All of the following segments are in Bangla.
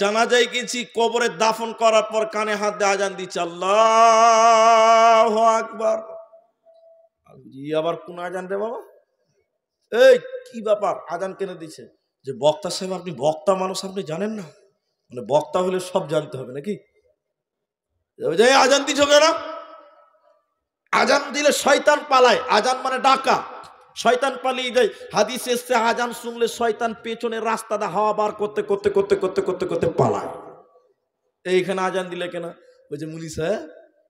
জানাজায় গেছি, কবরে দাফন করার পর কানে হাত দিয়ে আজান দিচ্ছে, আল্লাহু আকবার। আবার কোন আজান রে বাবা? এই কি ব্যাপার, আজান কেন দিচ্ছে? যে বক্তা সাহেব, আপনি বক্তা মানুষ, আপনি জানেন না? মানে বক্তা হলে সব জানতে হবে নাকি? আজান দিচ্ছ কেন? আজান দিলে শয়তান পালায়। আজান মানে ডাকা, শয়তান পালিয়ে যায়। হাদিস এসছে আজান শুনলে শয়তান পেছনের রাস্তাটা হাওয়া বার করতে করতে করতে করতে করতে করতে পালায়। এইখানে আজান দিলে কেন? ওই যে মুলি সাহেব,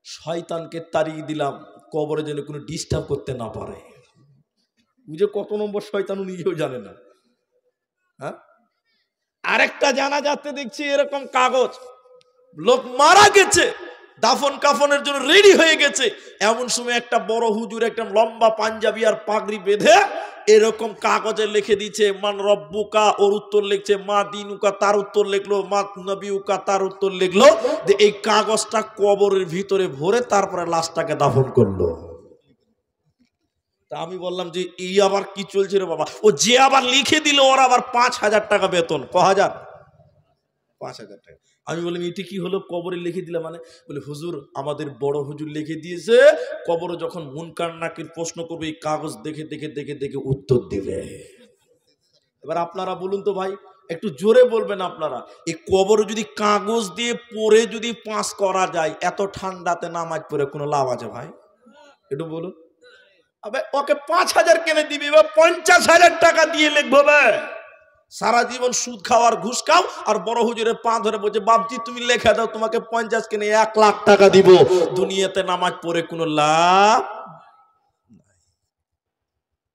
শয়তানকে তাড়িয়ে দিলাম কবরে যেন কোনো ডিস্টার্ব করতে না পারে। বুঝে কত নম্বর শয়তান নিজেও জানে না। হ্যাঁ, আরেকটা জানা যাচ্ছে দেখছি এরকম কাগজ, লোক মারা গেছে, দাফন কাফনের জন্য রেডি হয়ে গেছে, এমন সময় একটা বড় হুজুর একটা লম্বা পাঞ্জাবি আর পাগড়ি বেঁধে এরকম কাগজে লিখে দিচ্ছে মান রব্বুকা, ওর উত্তর লিখছে মা দিনুকা, তার উত্তর লিখলো মা নবিউকা, তার উত্তর লিখলো। যে এই কাগজটা কবরের ভিতরে ভরে তারপরে লাশটাকে দাফন করলো। তা আমি বললাম যে এই আবার কি চলছে রে বাবা? ও যে আবার লিখে দিল ওর আবার 5,000 টাকা বেতন। ক হাজার? 5,000 টাকা। আমি বললাম এটি কি হলো, কবরে লিখে দিলাম মানে? বলে হুজুর, আমাদের বড় হুজুর লিখে দিয়েছে, কবরে যখন মুনকার নাকির প্রশ্ন করবে এই কাগজ দেখে দেখে দেখে দেখে উত্তর দিবে। এবার আপনারা বলুন তো ভাই, একটু জোরে বলবেন আপনারা, এই কবরে যদি কাগজ দিয়ে পড়ে যদি পাস করা যায়, এত ঠান্ডাতে নামাজ পড়ে কোনো লাভ আছে ভাই? একটু বলুন। আবে ওকে 5,000 কেনে দিবি বা 50,000 টাকা দিয়ে লিখবো? সারা জীবন সুদ খাও আর ঘুষ খাও, আর বড় হুজুরের পা ধরে বলছে বাপজি তুমি লেখা দাও, তোমাকে 50 কেনে 1 লাখ টাকা দিব। দুনিয়াতে নামাজ পড়ে কোনো লাভ?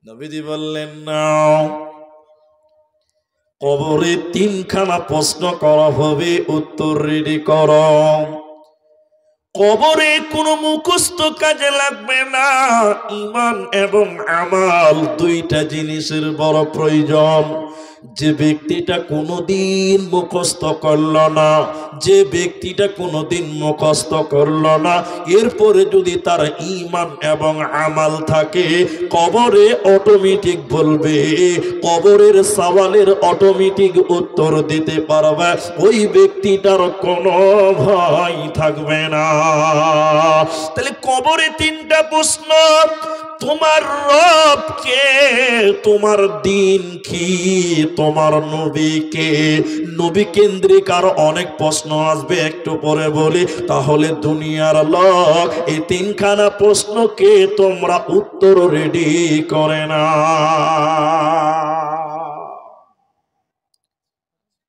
নবীজি বললেন না, কবরে 3খানা প্রশ্ন করা হবে, উত্তর রেডি করো। কবরে কোনো মুখস্থ কাজে লাগবে না, ঈমান এবং আমাল দুইটা জিনিসের বড় প্রয়োজন। যে ব্যক্তিটা কোনোদিন মুখস্থ করল না, যে ব্যক্তিটা কোনোদিন মুখস্থ করল না, এরপরে যদি তার ঈমান এবং আমাল থাকে, কবরে অটোমেটিক বলবে, কবরের সওয়ালের অটোমেটিক উত্তর দিতে পারবে, ওই ব্যক্তিটার কোনো ভয় থাকবে না। তাহলে কবরে 3টা প্রশ্ন, তোমার রব কে, তোমার দিন কি, তোমার নবী কে। নবী কেন্দ্রিক আর অনেক প্রশ্ন আসবে, একটু পরে বলি। তাহলে দুনিয়ার লোক এই 3খানা প্রশ্নকে তোমরা উত্তর রেডি করে না।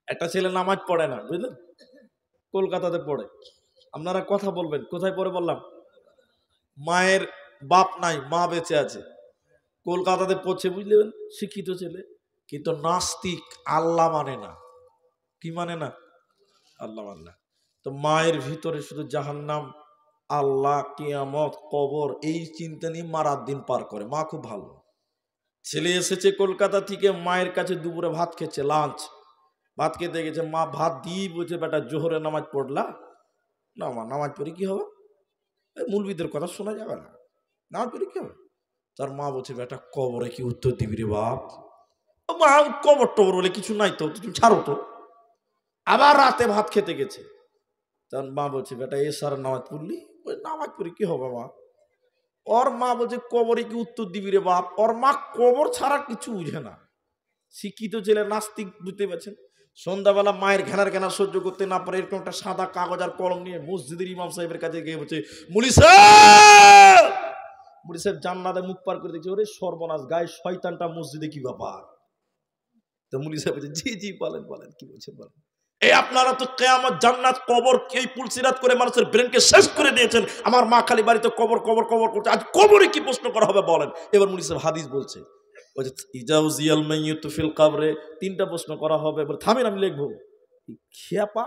একটা ছেলে নামাজ পড়ে না, বুঝলেন, কলকাতাতে পড়ে। আপনারা কথা বলবেন, কোথায় পড়ে বললাম? মায়ের বাপ নাই, মা বেঁচে আছে, কলকাতাতে পড়ছে, বুঝলেন, শিক্ষিত ছেলে, কিন্তু নাস্তিক, আল্লাহ মানে না। কি মানে না? আল্লাহ মানে না। তো মায়ের ভিতরে শুধু জাহান্নাম, আল্লাহ, কিয়ামত, কবর, এই চিন্তা নিয়ে মারার দিন পার করে। মা খুব ভালো। ছেলে এসেছে কলকাতা থেকে, মায়ের কাছে দুপুরে ভাত খেচ্ছে, লাঞ্চ ভাত খেতে গেছে, মা ভাত দিয়ে বলছে বেটা জোহরে নামাজ পড়লা? না মা, নামাজ পড়ি কি হবে, মুলবিদের কথা শোনা যাবে না, নামাজ পড়ি কি হবে? তার মা বলছে বেটা কবরে কি উত্তর দিবি রে বাপ? মা কবর টবর বলে কিছু নাই তো, তুমি ছাড়ো তো। আবার রাতে ভাত খেতে গেছে, তার মা বলছে বেটা এ সারা নামাজ পড়লি? নামাজ পড়ি কি হবে মা? ওর মা বলছে কবরে কি উত্তর দিবি রে বাপ? ওর মা কবর ছাড়া কিছু বুঝে না। শিক্ষিত ছেলে, নাস্তিক, বুঝতে পারছেন। সন্ধ্যাবেলা মায়ের ঘেনার ঘেনার সহ্য করতে না পারে এরকম একটা সাদা কাগজ আর কলম নিয়ে মসজিদের ইমাম সাহেবের কাছে গিয়ে বলছে মুলি সাহেব, মুলি সাহেব জান্নাতে মুখ পার করে দেখছে, ওরে সর্বনাশ, গায়ে শয়তানটা মসজিদে, কি ব্যাপার? তো মুলি সাহেব বলছে জি জি বলেন বলেন, কি বলছেন বলেন। এই আপনারা তো কিয়ামত, জান্নাত, কবর এই পুলসিরাত করে মানুষের ব্রেনকে শেষ করে দিয়েছেন। আমার মা খালি বাড়িতে কবর কবর কবর করছে, আজ কবরে কি প্রশ্ন করা হবে বলেন। এবার মুলি সাহেব হাদিস বলছে, ইজাউজিয়াল মাইয়িতু ফিল কবরে, 3টা প্রশ্ন করা হবে। এবার থামেন, আমি লিখবো। খেপা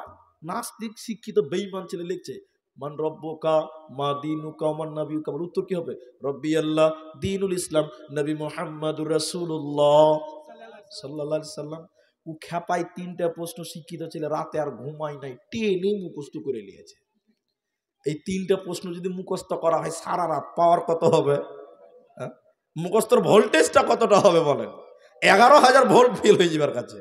নাস্তিক শিক্ষিত বেঈমান ছেলে লিখছে মান রব্বুকা মা দিনুকা মান নবিয়ুকা। উত্তর কি হবে? রব্বি আল্লাহ, দীনুল ইসলাম, নবী মুহাম্মাদুর রাসূলুল্লাহ সাল্লাল্লাহু আলাইহি সাল্লাম। ও খেপাই 3টা প্রশ্ন শিক্ষিত ছেলে রাতে আর ঘুমাই নাই, টেনে মুখস্থ করে নিয়েছে। এই 3টা প্রশ্ন যদি মুখস্থ করা হয় সারা রাত, পাওয়ার কত হবে? মুখস্থর ভোল্টেজটা কতটা হবে বলেন? 11,000 ভোল্ট ফেল হয়ে যাবার কাছে।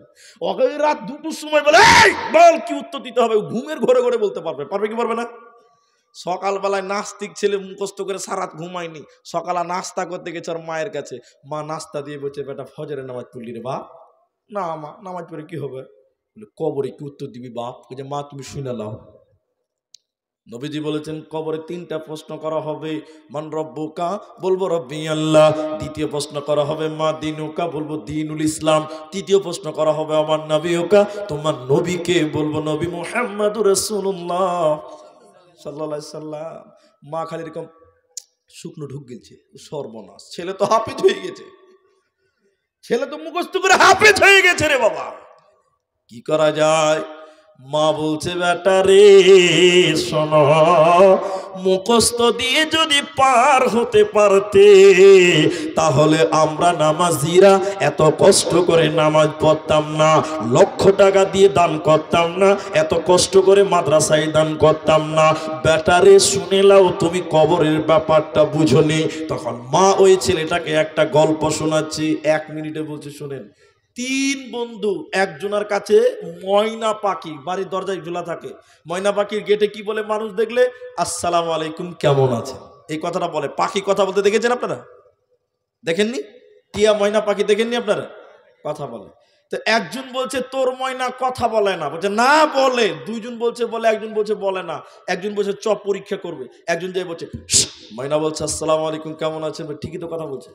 ওকে রাত 2টোর সময় বলে এই বল কি উত্তর দিতে হবে, ঘুমের ঘরে ঘরে বলতে পারবে, পারবে কি পারবে না? সকালবেলায় নাস্তিক ছেলে মুখস্থ করে সারাত ঘুমায়নি, সকালে নাস্তা করতে গেছে ওর মায়ের কাছে, মা নাস্তা দিয়ে বলছে বেটা ফজরের নামাজ পড়লি রে বাপ? না মা, নামাজ পড়ে কি হবে? বলে কবরে কি উত্তর দিবি বাপ? বলছে মা তুমি শুনে নাও। নবীজি বলেছেন কবরে 3টা প্রশ্ন করা হবে, মান রব্বুকা, বলবো রব্বি আল্লাহ। দ্বিতীয় প্রশ্ন করা হবে মা দিনুকা, বলবো দিনুল ইসলাম। তৃতীয় প্রশ্ন করা হবে আমার নবীকা, তোমার নবীকে, বলবো নবী মুহাম্মদুর রাসূলুল্লাহ সাল্লাল্লাহু আলাইহি সাল্লাম। মা খালি এরকম শুকনো ঢুক গেছে, সর্বনাশ, ছেলে তো হাফেজ হয়ে গেছে, ছেলে তো মুখস্থ করে হাফেজ হয়ে গেছে রে বাবা, কি করা যায়? মা বলছে বেটা রে শোনো, মুখস্থ দিয়ে যদি পার হতে পারতে তাহলে আমরা নামাজিরা এত কষ্ট করে নামাজ পড়তাম না, লক্ষ টাকা দিয়ে দান করতাম না, এত কষ্ট করে মাদ্রাসায় দান করতাম না। বেটা রে শুনে লাও, তুমি কবরের ব্যাপারটা বুঝোনি। তখন মা ওই ছেলেটাকে একটা গল্প শোনাচ্ছি, 1 মিনিটে বলছে শোনেন। 3 বন্ধু, একজনের কাছে ময়না পাখি বাড়ির দরজায় ঝোলা থাকে। ময়না পাখির গেটে কি বলে মানুষ দেখলে? আসসালামু আলাইকুম, কেমন আছেন, এই কথাটা বলে। পাখি কথা বলতে দেখেছেন আপনারা? দেখেননি? টিয়া ময়না পাখি দেখেননি আপনারা? কথা বলে। তো একজন বলছে তোর ময়না কথা বলে না, বলছে না বলে। 2 জন বলছে বলে, একজন বলছে বলে না। একজন বলছে চপ পরীক্ষা করবে, একজন যে বলছে ময়না বলছে আসসালামু আলাইকুম কেমন আছেন, ঠিকই তো কথা বলছে।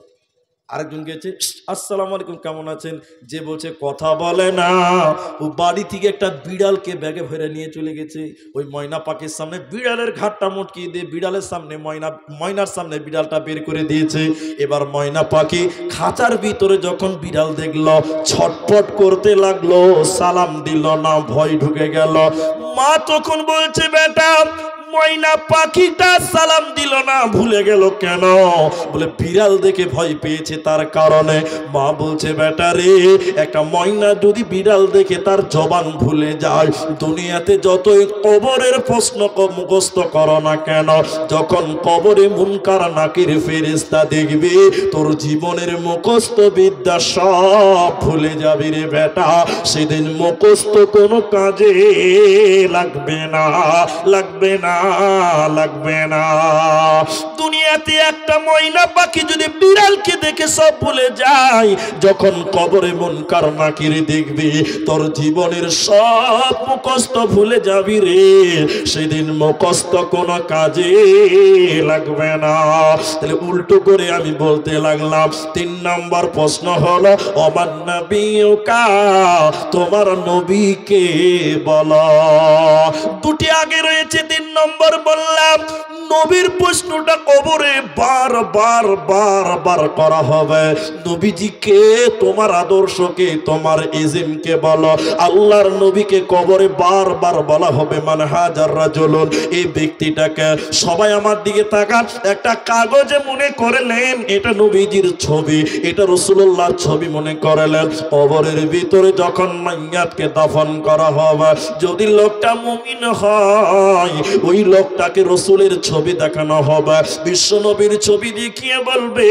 আরেকজন গেছে আসসালামু আলাইকুম কেমন আছেন, যে বলছে কথা বলে না। ও বাড়ি থেকে একটা বিড়ালকে ব্যাগে ভরে নিয়ে চলে গেছে। ওই ময়না পাখির সামনে বিড়ালের ঘাটটা মটকিয়ে দিয়ে বিড়ালের সামনে ময়নার সামনে বিড়ালটা বের করে দিয়েছে। এবার ময়না পাখি খাঁচার ভিতরে যখন বিড়াল দেখলো ছটফট করতে লাগলো, সালাম দিল না, ভয় ঢুকে গেল। মা তখন বলছে বেটা ময়না পাখিটা সালাম দিল না, ভুলে গেল কেন? বলে বিড়াল দেখে ভয় পেয়েছে তার কারণে। মা বলছে বেটা রে, একটা ময়না যদি বিড়াল দেখে তার জবান ভুলে যায়, দুনিয়াতে যতই কবরের প্রশ্ন মুখস্থ করো না কেন, যখন কবরে মুনকার নাকির ফেরেশতা দেখবে তোর জীবনের মুখস্থ বিদ্যা সব ভুলে যাবি রে বেটা। সেদিন মুখস্থ কোনো কাজে লাগবে না, লাগবে না, লাগবে না। দুনিয়াতে একটা ময়না পাখি যদি বিড়ালকে দেখে সব ভুলে যায়, যখন কবরে মুনকার নাকির দেখবি তোর জীবনের সব মুখস্থ ভুলে যাবি রে। সেদিন মুখস্থ কোনো কাজে লাগবে না। তাহলে উল্টো করে আমি বলতে লাগলাম, 3 নম্বর প্রশ্ন হলো ওমান নবিয়ুকা, তোমার নবীকে বলো। 2টি আগে রয়েছে, 3 নম্বর বললাম। নবীর প্রশ্নটা কবরে বারবার বারবার করা হবে। নবীজিকে, তোমার আদর্শকে, তোমার ইজমকে বলো। আল্লাহর নবীকে কবরে বারবার বলা হবে মান হাজার রাজুলুন, এই ব্যক্তিটাকে। সবাই আমার দিকে তাকান, একটা কাগজে মনে করলেন এটা নবীজির ছবি, এটা রাসূলুল্লাহর ছবি মনে করলেন। কবরের ভিতরে যখন মাইয়াতকে দাফন করা হবে, যদি লোকটা মুমিন হয় ওই লোকটাকে রাসূলের ছবি দেখানো হবে। বিশ্ব নবীর ছবি দেখিয়ে বলবে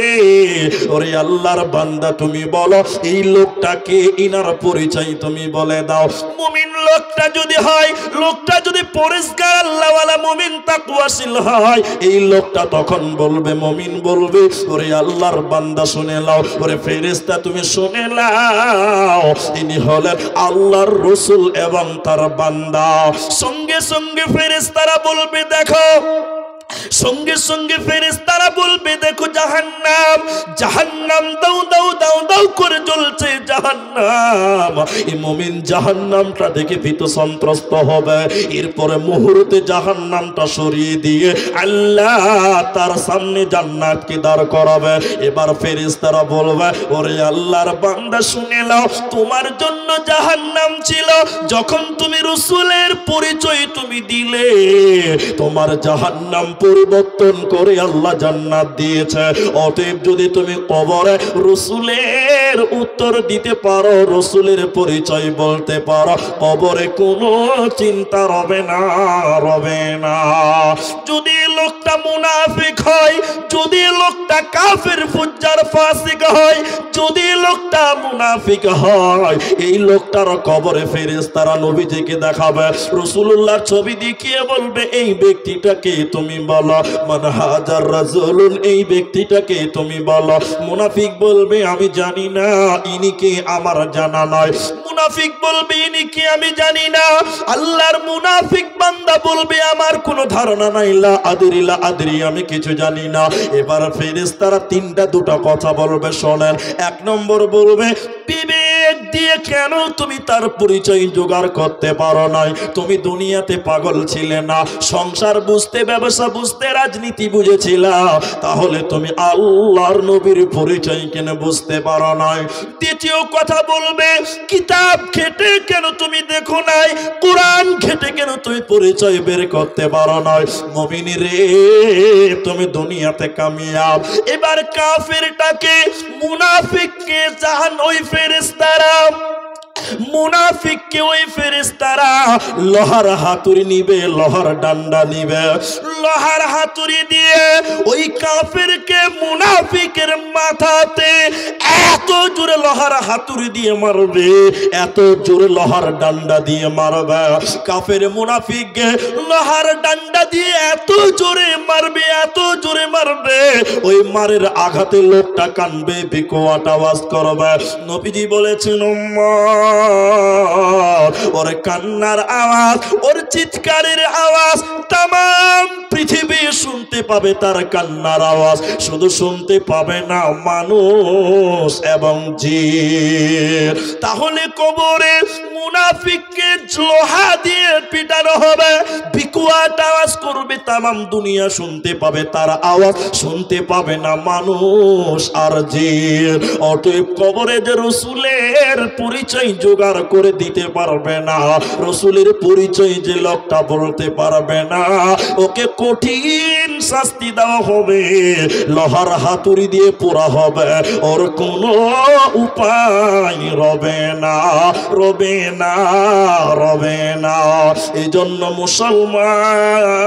ওরে আল্লাহর বান্দা তুমি বলো এই লোকটাকে, ইনার পরিচয় তুমি বলে দাও। মুমিন লোকটা যদি হয়, লোকটা যদি পরিষ্কার আল্লাহওয়ালা মুমিন তাকওয়াশীল হয়, এই লোকটা তখন বলবে, মুমিন বলবে ওরে আল্লাহর বান্দা শুনে নাও, ওরে ফেরেশতা তুমি শুনে নাও, ইনি হলেন আল্লাহর রাসূল এবং তার বান্দা। সঙ্গে সঙ্গে ফেরেশতারা বলবে দেখো, সঙ্গে সঙ্গে ফেরেশতারা বলবে দেখো জাহান্নাম, জাহান্নাম দাও দাও দাও দাও করে জ্বলছে জাহান্নাম। এই মুমিন জাহান্নামটা দেখে ভীত সন্ত্রস্ত হবে। এরপরে মুহূর্তে জাহান্নামটা সরিয়ে দিয়ে আল্লাহ তার সামনে জান্নাতকে দাঁড় করাবে। এবার ফেরেশতারা বলবে ওরে আল্লাহর বান্দা শুনে নাও, তোমার জন্য জাহান্নাম ছিল, যখন তুমি রাসূলের পরিচয় তুমি দিলে তোমার জাহান্নাম পরিবর্তন করে আল্লাহ জান্নাত দিয়েছে। অতএব যদি তুমি কবরে রাসূলের উত্তর দিতে পারো, রাসূলের পরিচয় বলতে পারো, কবরে কোনো চিন্তা রবে না, রবে না। যদি লোকটা মুনাফিক হয়, যদি লোকটা কাফের ফুজ্জার ফাসিক হয়, যদি লোকটা মুনাফিক হয়, এই লোকটার কবরে ফেরেশতারা নবীজিকে দেখাবে, রাসূলুল্লাহর ছবি দেখিয়ে বলবে এই ব্যক্তিটাকে তুমি বলো। মান হাজার রাজুলুন, এই ব্যক্তিটাকে তুমি বলো। মুনাফিক বলবে আমি জানি না, ইনি কে আমার জানা নয়। মুনাফিক বলবে ইনি কে আমি জানি না। আল্লাহর মুনাফিক বান্দা বলবে আমার কোনো ধারণা নাই, লা আদরি, আমি কিছু জানি না। এবার ফেরেশতারা দুটো কথা বলবে, শোনেন। এক নম্বর বলবে বিবেক দিয়ে কেন তুমি তার পরিচয় জোগাড় করতে পারো নাই? তুমি দুনিয়াতে পাগল ছিলে না, সংসার বুঝতে, ব্যবসা বুঝতে, রাজনীতি বুঝেছিলা, তাহলে তুমি আল্লাহর নবীর পরিচয় কেন বুঝতে পারো নাই? দ্বিতীয় কথা বলবে কিতাব ঘেটে কেন তুমি দেখো নাই, কোরআন ঘেটে কেন তুমি পরিচয় বের করতে পারো নাই? মুমিন রে, তুমি দুনিয়াতে কামিয়াব। এবার কাফেরটাকে, মুনাফিককে জাহান ওই ফেরেশতারা, মুনাফিককে ওই ফেরেশতারা লোহার হাতুড়ি নিবে, লোহার ডান্ডা নিবে, লোহার হাতুড়ি দিয়ে ওই কাফেরকে মুনাফিকের মাথাতে এত জোরে লোহার হাতুড়ি দিয়ে মারবে, এত জোরে লোহার ডান্ডা দিয়ে মারবে। কাফের মুনাফিককে লোহার ডান্ডা দিয়ে এত জোরে মারবে, এত জোরে মারবে, ওই মারের আঘাতে লোকটা কানবে, বিকট আওয়াজ করবে। নবীজি বলেছেন ওর কান্নার আওয়াজ, ওর চিৎকারের আওয়াজ তামাম পৃথিবী শুনতে পাবে। তার কান্নার আওয়াজ শুধু শুনতে পাবে না মানুষ এবং জিন। তাহলে কবরে মুনাফিককে লোহা দিয়ে পিটানো হবে, বিকট আওয়াজ করবে, তামাম দুনিয়া শুনতে পাবে, তার আওয়াজ শুনতে পাবে না মানুষ আর জিন। অতএব কবরে যে রাসূলের পরিচয় জোগাড় করে দিতে পারবে না, রাসূলের পরিচয় যে লোকটা বলতে পারবে না, ওকে কঠিন শাস্তি দেওয়া হবে, লোহার হাতুড়ি দিয়ে পোড়া হবে, ওর কোনো উপায় রবে না, রবে না, রবে না। এই জন্য মুসলমান,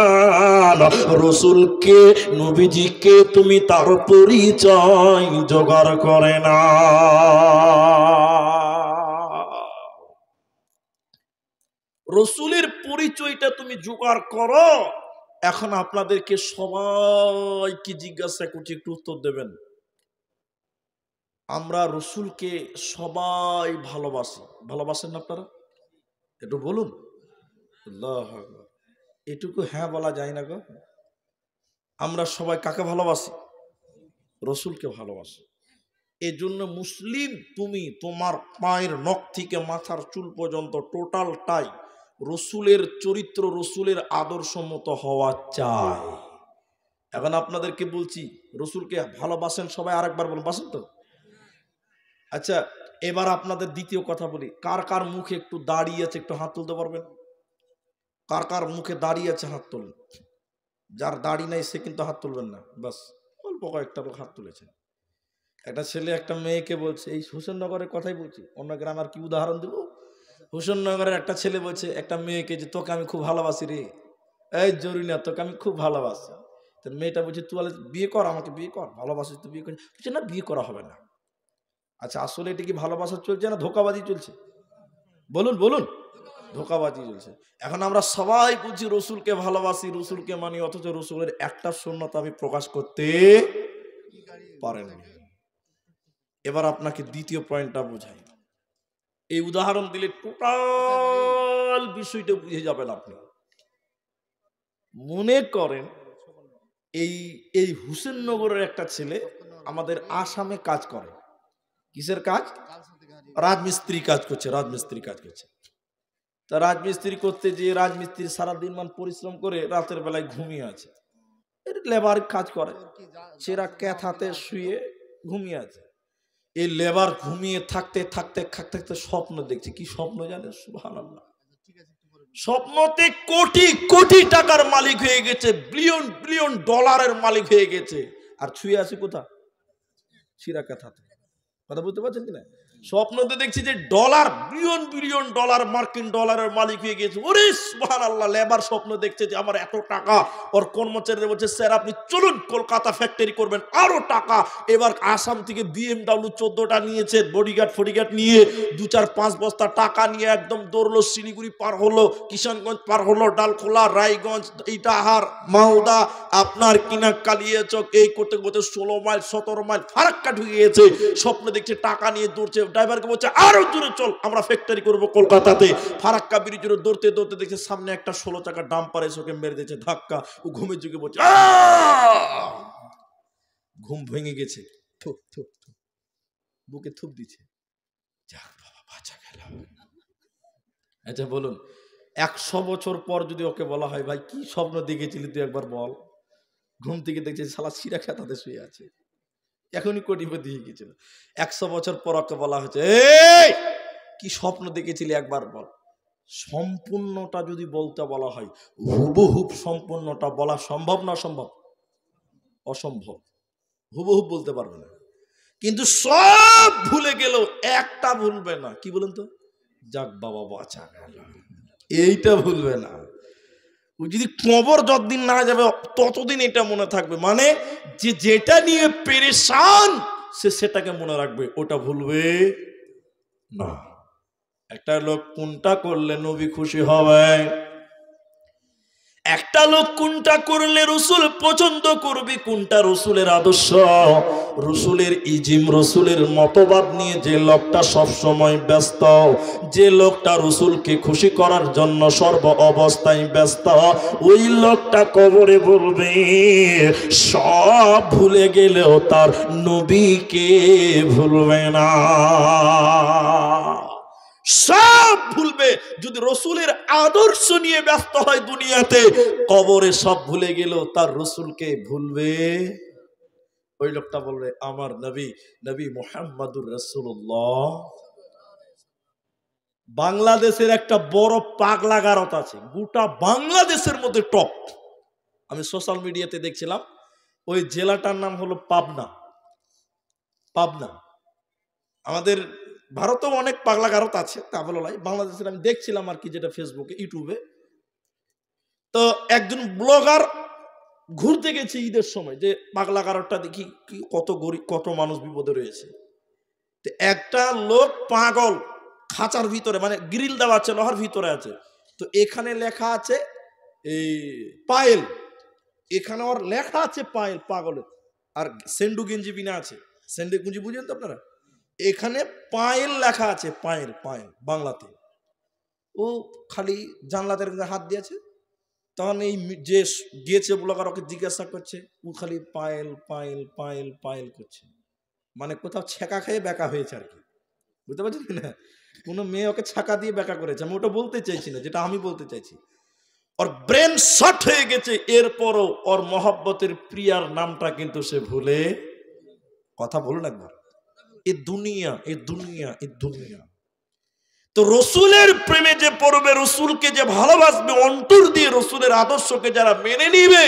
রাসূলকে, নবীজিকে তুমি তার পরিচয় জোগাড় করে না। রসুলের পরিচয়টা তুমি জোগাড় করো। এখন আপনাদেরকে সবাইকে জিজ্ঞাসা করছি, একটু উত্তর দেবেন। আমরা রসুলকে সবাই ভালোবাসি, ভালোবাসেন না আপনারা? একটু বলুন। আল্লাহু আকবার। এটুকু হ্যাঁ বলা যায় না গো? আমরা সবাই কাকে ভালোবাসি? রসুলকে ভালোবাসি। এই জন্য মুসলিম তুমি, তোমার পায়ের নখ থেকে মাথার চুল পর্যন্ত টোটালটাই রসুলের চরিত্র, রসুলের আদর্শ মতো হওয়া চাই। এখন আপনাদেরকে বলছি, রসুলকে ভালোবাসেন সবাই? আরেকবার বলুন, বাসেন তো? আচ্ছা, এবার আপনাদের দ্বিতীয় কথা বলি। কার কার মুখে একটু দাড়ি আছে, একটু হাত তুলতে পারবেন? কার কার মুখে দাড়ি আছে হাত তুলুন। যার দাড়ি নাই সে কিন্তু হাত তুলবেন না, বাস অল্প কয়েকটা লোক হাত তুলেছে। একটা ছেলে একটা মেয়েকে বলছে, এই হোসেননগরের কথাই বলছি, অন্য গ্রামে আর কি উদাহরণ দেবো। হোসেননগরের একটা ছেলে বলছে একটা মেয়েকে যে তোকে আমি খুব ভালোবাসি রে। এই জরুরি না, তোকে আমি খুব ভালোবাসি। তো মেয়েটা বলছে তুই বিয়ে কর, আমাকে বিয়ে কর, ভালোবাসিস তো বিয়ে কর। বলছে না, বিয়ে করা হবে না। আচ্ছা, আসলে এটা কি ভালোবাসা চলছে না ধোঁকাবাজি চলছে? বলুন বলুন, ধোঁকাবাজি চলছে। এখন আমরা সবাই বুঝি রসুলকে ভালোবাসি, রসুলকে মানি, অথচ রসুলের একটা সুন্নাত আমি প্রকাশ করতে পারেনি। এবার আপনাকে দ্বিতীয় পয়েন্টটা বুঝাই। এই উদাহরণ দিলে টোটাল বিষয়টা বুঝে যাবেন আপনি। মনে করেন এই হুসেননগরের একটা ছেলে আমাদের আসামে কাজ করে। কিসের কাজ? রাজমিস্ত্রি কাজ করছে, রাজমিস্ত্রি কাজ করছে। তা রাজমিস্ত্রি করতে যে রাজমিস্ত্রি সারাদিন মান পরিশ্রম করে রাতের বেলায় ঘুমিয়ে আছে। লেবার কাজ করে, সেরা ক্যাথাতে শুয়ে ঘুমিয়ে আছে। এই লেবার ঘুমিয়ে থাকতে থাকতে থাকতে থাকতে স্বপ্ন দেখছে। কি স্বপ্ন জানে? সুবহানাল্লাহ। স্বপ্নতে কোটি কোটি টাকার মালিক হয়ে গেছে, বিলিয়ন বিলিয়ন ডলারের মালিক হয়ে গেছে, আর ছুঁয়ে আছে কোথা? শিরা ক্যাথাতে। কথা বুঝতে পারছেন কিনা? স্বপ্নতে দেখছি যে ডলার বিলিয়ন বিলিয়ন ডলার মার্কিন ডলারের মালিক হয়ে গেছে। ওরে সুবহানাল্লাহ। লেবার স্বপ্ন দেখছে যে আমার এত টাকা। ওর কর্মচারীরা বলছে স্যার আপনি চলুন কলকাতা ফ্যাক্টরি করবেন, আরো টাকা। এবার আসাম থেকে BMW 14টা নিয়েছে, বডিগার্ড ফডিগার্ড নিয়ে 2-4-5 বস্তা টাকা নিয়ে একদম দৌড়লো, শিলিগুড়ি পার হলো, কিষানগঞ্জ পার হলো, ডালখোলা, রায়গঞ্জ, ইটাহার, মালদা, আপনার কিনা কালিয়াচক, এই করতে করতে 16 মাইল 17 মাইল ফারাক্কা ঢুকে গেছে। স্বপ্ন দেখছে টাকা নিয়ে দৌড়ছে, ড্রাইভারকে বলছে আরো দূরে চল, আমরা ফ্যাক্টরি করবো কলকাতাতে। ফারাক্কা ব্রিজ জুড়ে দৌড়তে দৌড়তে দেখছে সামনে একটা 16 চাকা ডাম্পার এসে ওকে মেরে দিয়েছে ধাক্কা। ও ঘুমের যুগে বলছে ঘুম ভেঙে গেছে, থুপ থুপ থুপ বুকে থুপ দিচ্ছে, যাক বাবা বাঁচা গেল। আচ্ছা বলুন, 100 বছর পর যদি ওকে বলা হয় ভাই কি স্বপ্ন দেখেছিলি তুই একবার বল, ঘুম থেকে দেখছে শালা সিরা খেতাতে শুয়ে আছে, এখনই কোটিপতি হয়ে গেছিল। 100 বছর পর ওকে বলা হচ্ছে এই কি স্বপ্ন দেখেছিলি একবার বল। সম্পূর্ণটা যদি বলতে বলা হয়, হুবহুব সম্পূর্ণটা বলা সম্ভব না অসম্ভব? অসম্ভব, হুবহুব বলতে পারবে না। কিন্তু সব ভুলে গেল, একটা ভুলবে না, কি বলেন তো? যাক বাবা বাঁচা গেল, এইটা ভুলবে না। ও যদি কবর যতদিন না যাবে ততদিন এটা মনে থাকবে, মানে যে যেটা নিয়ে পেরেশান সে সেটাকে মনে রাখবে, ওটা ভুলবে না। একটা লোক কোনটা করলে নবী খুশি হবে, একটা লোক কোনটা করলে রসুল পছন্দ করবে, কোনটা রসুলের আদর্শ, রসুলের ইজিম, রসুলের মতবাদ নিয়ে যে লোকটা সব সময় ব্যস্ত, যে লোকটা রসুলকে খুশি করার জন্য সর্ব অবস্থায় ব্যস্ত, ওই লোকটা কবরে বলবে সব ভুলে গেলেও তার নবীকে ভুলবে না। সব ভুলবে, যদি রসুলের আদর্শ নিয়ে ব্যস্ত হয় দুনিয়াতে, কবরে সব ভুলে গেল তার রসুলকে ভুলবে। ওই লোকটা বলবে আমার নবী, নবী মুহাম্মাদুর রাসূলুল্লাহ। বাংলাদেশের একটা বড় পাগলা গারত আছে, গোটা বাংলাদেশের মধ্যে টপ। আমি সোশ্যাল মিডিয়াতে দেখছিলাম, ওই জেলাটার নাম হলো পাবনা। পাবনা, আমাদের ভারতেও অনেক পাগলা গারত আছে, তা বলো নাই, বাংলাদেশের আমি দেখছিলাম আর কি, যেটা ফেসবুকে ইউটিউবে। তো একজন ব্লগার ঘুরতে গেছে ঈদের সময়, যে পাগলা গারতটা দেখি কি কত গরিব, কত মানুষ বিপদে রয়েছে। তো একটা লোক পাগল খাঁচার ভিতরে, মানে গ্রিল দেওয়া আছে, লোহার ভিতরে আছে। তো এখানে লেখা আছে এই পায়েল, এখানে ওর লেখা আছে পায়েল, পাগলের। আর সেন্ডু গেঞ্জি বিনা আছে, সেন্ডু গেঞ্জি বুঝেন তো আপনারা, এখানে পায়েল লেখা আছে, পায়েল পায়েল বাংলাতে। ও খালি জানলাতে হাত দিয়েছে, তখন এই যে গিয়েছে ব্লগার ওকে জিজ্ঞাসা করছে, ও খালি পায়েল পায়েল পায়েল পায়েল করছে, মানে কোথাও ছেঁকা খেয়ে বেকা হয়েছে আর কি, বুঝতে পারছেন না? কোনো মেয়ে ওকে ছাকা দিয়ে বেকা করেছে, আমি ওটা বলতে চাইছি না, যেটা আমি বলতে চাইছি। ওর ব্রেন শর্ট হয়ে গেছে, এরপরও ওর মহব্বতের প্রিয়ার নামটা কিন্তু সে ভুলে। কথা বলুন একবার, এ দুনিয়া, এ দুনিয়া, এ দুনিয়া। তো রসুলের প্রেমে যে পড়বে, রসুলকে যে ভালোবাসবে অন্তর দিয়ে, রসুলের আদর্শকে যারা মেনে নিবে,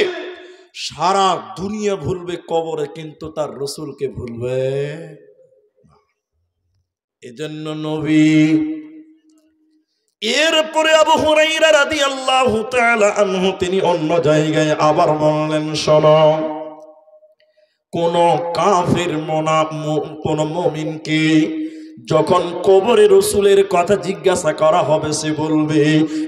সারা দুনিয়া ভুলবে কবরে, কিন্তু তার রসুলকে ভুলবে। এজন্য নবী। এরপরে আবু হুরায়রা রাদিয়াল্লাহু তাআলা আনহু তিনি অন্য জায়গায় আবার বললেন, শোনো, কোন কাফির কোন মুমিনকে যখন কবরে রসুলের কথা জিজ্ঞাসা করা হবে, সে বলবে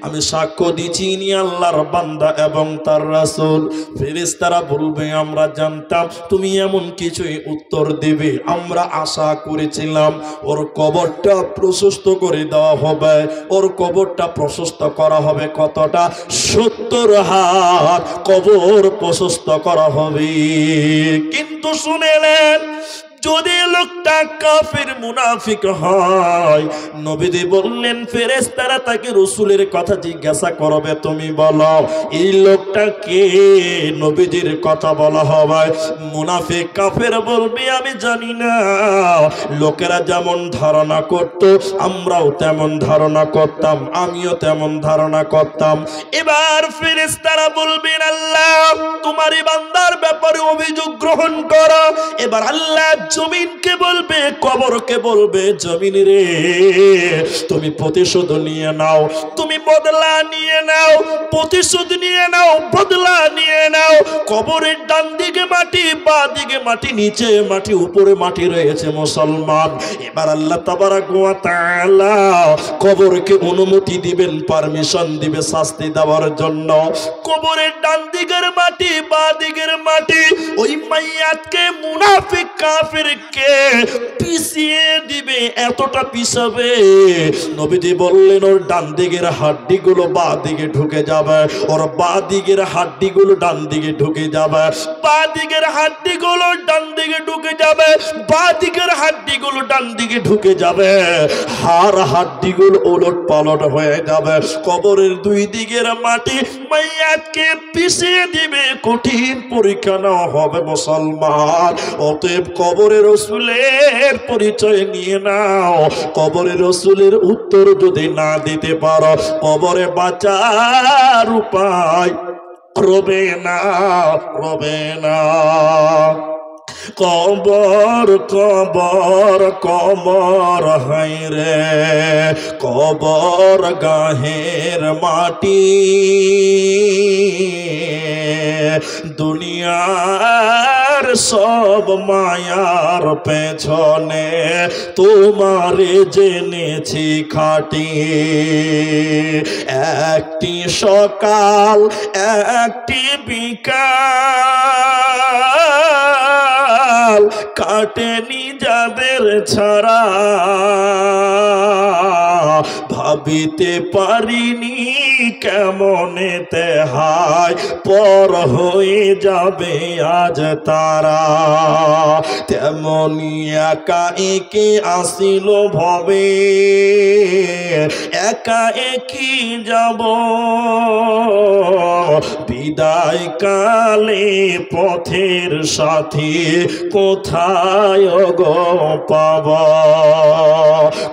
আমি সাক্ষ্য দিচ্ছি ইনি আল্লাহর বান্দা এবং তার রাসূল। ফেরেশতারা বলবে আমরা জানতাম তুমি এমন কিছুই উত্তর দেবে, আমরা আশা করেছিলাম। ওর কবরটা প্রশস্ত করে দেওয়া হবে, ওর কবরটা প্রশস্ত করা হবে কতটা? 70 হাত কবর প্রশস্ত করা হবে। কিন্তু শুনেলেন, যদি লোকটা কাফির মুনাফিক হয়, নবীজি বললেন ফেরেশতারা তাকে রাসূলের কথা জিজ্ঞাসা করবে, তুমি বলো এই লোকটা কে? নবীজির কথা বলা হবে, মুনাফিক কাফের বলবে আমি জানি না। লোকেরা যেমন ধারণা করত আমরাও তেমন ধারণা করতাম, আমিও তেমন ধারণা করতাম। এবার ফেরেশতারা বলবেন আল্লাহ তোমারই বান্দার ব্যাপারে অভিযোগ গ্রহণ করো। এবার আল্লাহ জমিনকে বলবে, কবরকে বলবে, জমিন রে তুমি প্রতিশোধ নিয়ে নাও, তুমি বদলা নিয়ে নাও, প্রতিশোধ নিয়ে নাও, বদলা নিয়ে নাও। কবরের ডান দিকে মাটি, বাঁ দিকে মাটি, নিচে মাটি, উপরে মাটি রয়েছে মুসলমান। এবার আল্লাহ তাবারাক ওয়া তাআলা কবরকে অনুমতি দিবেন, পারমিশন দিবে শাস্তি দেওয়ার জন্য। কবরের ডান দিকের মাটি, বাঁ দিকের মাটি ওই মাইয়াতকে, মুনাফিক কাফিরকে পিছিয়ে দিবে, এতটা পিছাবে নবীজি বললেন ওর ডান দিকের হাড্ডিগুলো বাঁ দিকে ঢুকে যাবে, ওর বাঁ দিকের হাড্ডিগুলো ডান দিকে ঢুকে যাবে, বাঁ দিকের হাড্ডিগুলো ডান দিকে ঢুকে যাবে, বাঁ দিকের হাড্ডিগুলো ডান দিকে ঢুকে যাবে, হাড় হাড্ডিগুলো ওলট পালট হয়ে যাবে। কবরের দুই দিকের মাটি মাইয়াতকে পিছিয়ে দিবে, কঠিন পরীক্ষা নেওয়া হবে মুসলমান। অতএব কবরের রাসূলের পরিচয় নিয়ে নাও। কবরের রাসূলের উত্তর যদি না দিতে পারো, কবরে বাঁচার উপায় রবে না, রবে না। কবর কবর কবর হাই রে, কবর গাহের মাটি, দুনিয়ার সব মায়ার পেছনে তোমারে জেনেছি খাটি। একটি সকাল একটি বিকাল কাটেনি যাদের ছাড়া, ভাবিতে পারিনি কেমনেতে হায় পর হয়ে যাবে আজ তারা। তেমনি একা একে আসিল ভবে, একা একই যাব, বিদায় কালে পথের সাথী কোথায় গো পাব।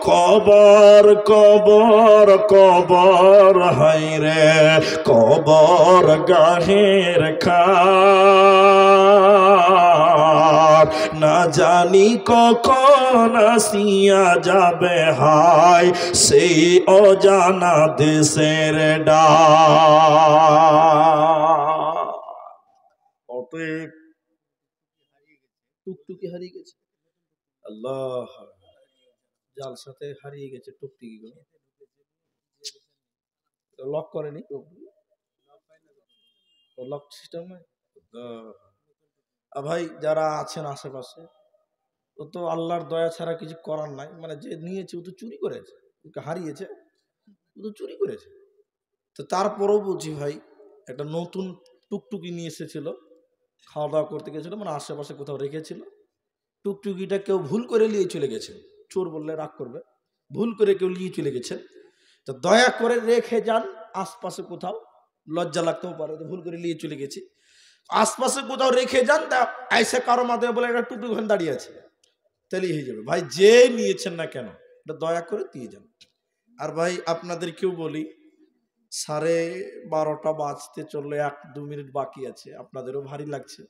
কবর কবর কবর হাই রে, কবর গাহের খার, না জানি কখন আসিয়া যাবে হায় সেই অজানা দেশের ডাক। অতএব টুকটুকি হারিয়ে গেছে, আল্লাহ জাল সাথে হারিয়ে গেছে টুকটুকি গুলো, লক করেনি, লক সিস্টেম নাই। ভাই যারা আছেন আশেপাশে, ও তো আল্লাহর দয়া ছাড়া কিছু করার নাই। মানে যে নিয়েছে ও তো চুরি করেছে, ওকে হারিয়েছে, ও তো চুরি করেছে। তো তারপরেও বলছি ভাই, একটা নতুন টুকটুকি নিয়ে এসেছিল, খাওয়া দাওয়া করতে গেছিল, মানে আশেপাশে কোথাও রেখেছিল। টুকটুকিটা কেউ ভুল করে নিয়ে চলে গেছে, চোর বললে রাগ করবে, ভুল করে কেউ নিয়ে চলে গেছেন। তো দয়া করে রেখে যান আশপাশে কোথাও, লজ্জা লাগতেও পারে ভুল করে নিয়ে চলে গেছি, আশপাশে কোথাও রেখে যান। তা আইসে কারো মাধ্যমে বলে একটা টুকটুক ওখানে দাঁড়িয়ে আছে, তাহলেই হয়ে যাবে। ভাই যে নিয়েছেন না কেন, এটা দয়া করে দিয়ে যান। আর ভাই আপনাদের কেউ বলি, 12:30 বাজতে চললে 1-2 মিনিট বাকি আছে, আপনাদেরও ভারী লাগছে।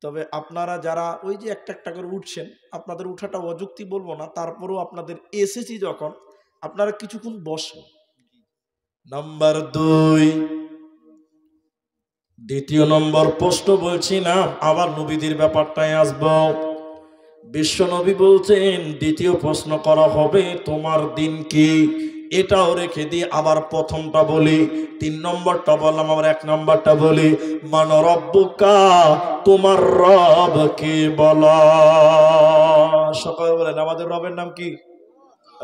তবে আপনারা যারা ওই যে একটা একটা করে উঠছেন, আপনাদের উঠাটা অযুক্তি বলবো না, তারপরেও আপনাদের এসেছি যখন, আপনারা কিছুক্ষণ বসেন। নাম্বার 2, দ্বিতীয় নম্বর প্রশ্ন বলছি না, আবার নবীদের ব্যাপারটাই আসবো। বিশ্ব নবী বলছেন দ্বিতীয় প্রশ্ন করা হবে তোমার দিন কি, এটাও রেখে দিয়ে আবার প্রথমটা বলি, 3 নম্বরটা বললাম, আবার 1 নম্বরটা বলি। মান রব্বুকা, তোমার রব কে বলা। সকালে বলেন আমাদের রবের নাম কি?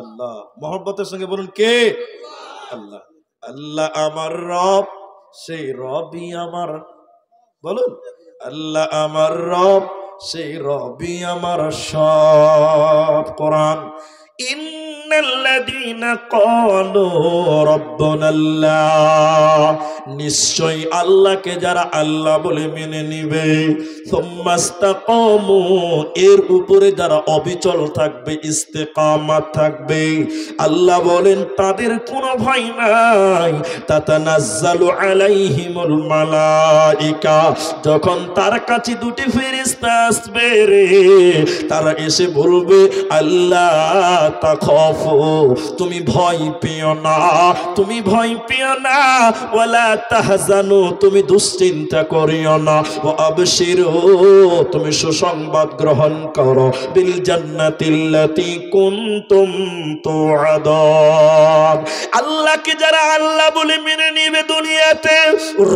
আল্লাহ। মহব্বতের সঙ্গে বলুন কে? আল্লাহ। আল্লাহ আমার রব, সেই রবই আমার, বলুন আল্লাহ আমার রব, সেই রবি আমার সব। কোরআন, ইন্নাল্লাযীনা ক্বালু রাব্বুনাল্লাহ, নিশ্চয়ই আল্লাহকে যারা আল্লাহ বলে মেনে নিবে, সুম্মাস্তাকামু, এর উপরে যারা অবিচল থাকবে, ইস্তেকামাত থাকবে, আল্লাহ বলেন তাদের কোনো ভয় নাই। তাতানাজ্জালু আলাইহিমুল মালাইকা, যখন তার কাছে দুটি ফেরেশতা আসবে রে, তারা এসে বলবে আল্লাহ তাখাফু, তুমি ভয় পেও না, তুমি ভয় পেও না, ওয়ালা তাহজানু, তুমি দুশ্চিন্তা করিও না, ওয়া আবশিরু, তুমি সুসংবাদ গ্রহণ করো, বিল জান্নাতিল্লাতী কুনতুম তুআদুন। আল্লাহকে যারা আল্লাহ বলে মেনে নেবে দুনিয়াতে,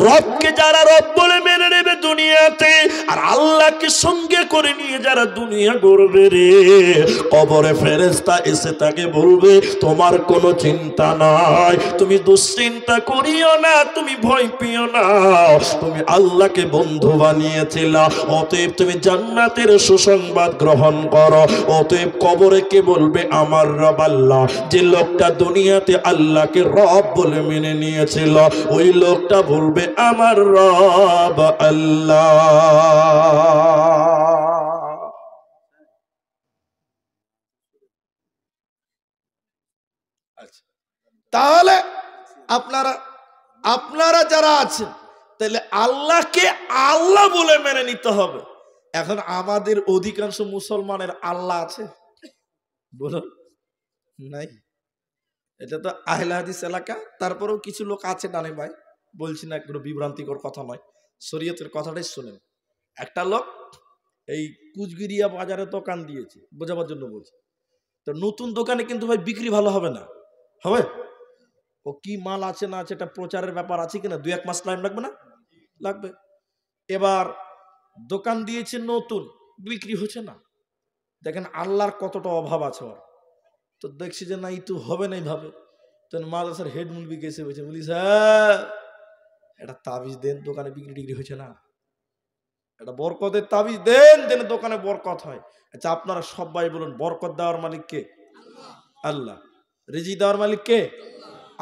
রবকে যারা রব বলে মেনে নেবে দুনিয়াতে, আর আল্লাহকে সঙ্গে করে নিয়ে যারা দুনিয়া গড়বে রে, কবরে ফেরেশতা এসে তাকে বলবে তোমার কোনো চিন্তা নাই, তুমি দুশ্চিন্তা করিও না, তুমি ভয় পেও না, তুমি আল্লাহকে বন্ধু বানিয়েছিলা, অতএব তুমি জান্নাতের সুসংবাদ গ্রহণ করো। অতএব কবরে কে বলবে আমার রব আল্লাহ, যে লোকটা দুনিয়াতে আল্লাহকে রব বলে মেনে নিয়েছিল, ওই লোকটা বলবে আমার রব আল্লাহ। তাহলে আপনারা আপনারা যারা আছেন, তাহলে আল্লাহকে আল্লাহ বলে মেনে নিতে হবে। এখন আমাদের অধিকাংশ মুসলমানের আল্লাহ আছে বলুন? নাই। এটা তো আহলে হাদিস এলাকা, তারপরেও কিছু লোক আছে ডানে ভাই, বলছি না, কোনো বিভ্রান্তিকর কথা নয়, শরীয়তের কথাটাই শোনেন। একটা লোক এই কুচবিরিয়া বাজারে দোকান দিয়েছে, বোঝাবার জন্য বলছি, তো নতুন দোকানে কিন্তু ভাই বিক্রি ভালো হবে না, হবে? ও কি মাল আছে না আছে এটা প্রচারের ব্যাপার আছে কিনা, 2-1 মাস টাইম লাগবে না? লাগবে। এবার দোকান দিয়েছে নতুন, বিক্রি হচ্ছে না। দেখেন আল্লাহর কতটা অভাব আছে ওর। তো দেখছি যে না, এই তো হবে না এইভাবে। তো মাদ্রাসার হেড মুলবি এসে বলছে, বলি স্যার এটা তাবিজ দেন, দোকানে বিক্রি টিক্রি হচ্ছে না, এটা বরকতের তাবিজ দেন, যেন দোকানে বরকত হয়। আচ্ছা আপনারা সবাই বলুন, বরকত দেওয়ার মালিক কে? আল্লাহ। রিজিক দেওয়ার মালিক কে?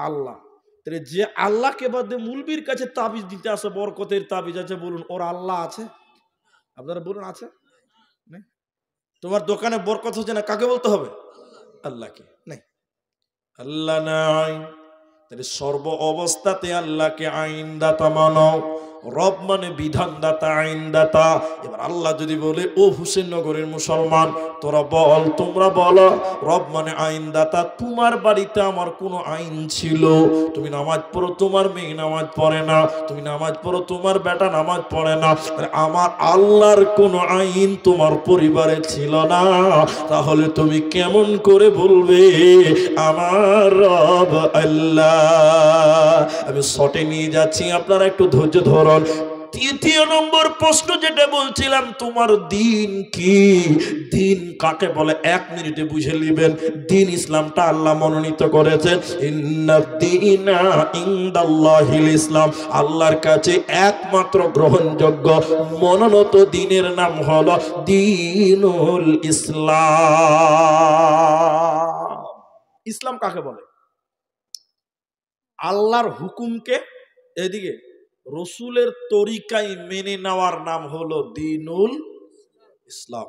আল্লাহ। তাহলে যে আল্লাহকে বাদে মুলবির কাছে তাবিজ দিতে আসে, বরকতের তাবিজ আছে, বলুন ওর আল্লাহ আছে? আপনারা বলুন আছে? তোমার দোকানে বরকত হচ্ছে না, কাকে বলতে হবে? আল্লাহকে। নাই, আল্লাহ নাই। তাহলে সর্ব অবস্থাতে আল্লাহকে আইনদাতা মানো। রব মানে বিধানদাতা, আইনদাতা। এবার আল্লাহ যদি বলে ও হুসেননগরের মুসলমান, তোরা বল, তোমরা বলো, রব মানে আইনদাতা। তোমার বাড়িতে আমার কোনো আইন ছিল, তুমি নামাজ পড়ো, তোমার মেয়ে নামাজ পড়ে না, তুমি নামাজ পড়ো, তোমার বেটা নামাজ পড়ে না, আমার আল্লাহর কোনো আইন তোমার পরিবারে ছিল না, তাহলে তুমি কেমন করে বলবে আমার রব আল্লাহ? আমি শর্টে নিয়ে যাচ্ছি, আপনারা একটু ধৈর্য ধরুন। তৃতীয় নম্বর প্রশ্ন যেটা বলছিলাম, তোমার দিন কি? দিন কাকে বলে 1 মিনিটে বুঝে নেবেন। দিন ইসলামটা আল্লাহ মনোনীত করেছেন, ইন্নাদ-দীনা ইনদাল্লাহিল ইসলাম, আল্লাহর কাছে একমাত্র গ্রহণযোগ্য মনোনীত দিনের নাম হলো দীনুল ইসলাম। ইসলাম কাকে বলে? আল্লাহর হুকুমকে এদিকে রসুলের তরিকায় মেনে নেওয়ার নাম হলো দীনুল ইসলাম।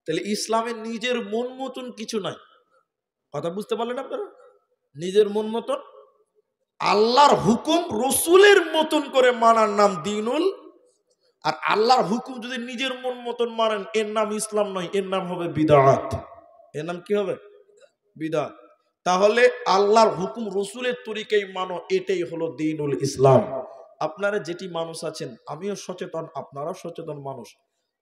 তাহলে ইসলামের নিজের মন মতন কিছু নাই, কথা বুঝতে পারলেন আপনারা? নিজের মন মতন, আল্লাহর হুকুম রসুলের মতন করে মানার নাম দীনুল। আর আল্লাহর হুকুম যদি নিজের মন মতন মানেন, এর নাম ইসলাম নয়, এর নাম হবে বিদআত। এর নাম কি হবে? বিদআত। তাহলে আল্লাহর হুকুম রসুলের তরিকায় মানো, এটাই হলো দীনুল ইসলাম। আপনারা যেটি মানুষ আছেন, আমিও সচেতন, আপনারাও সচেতন মানুষ।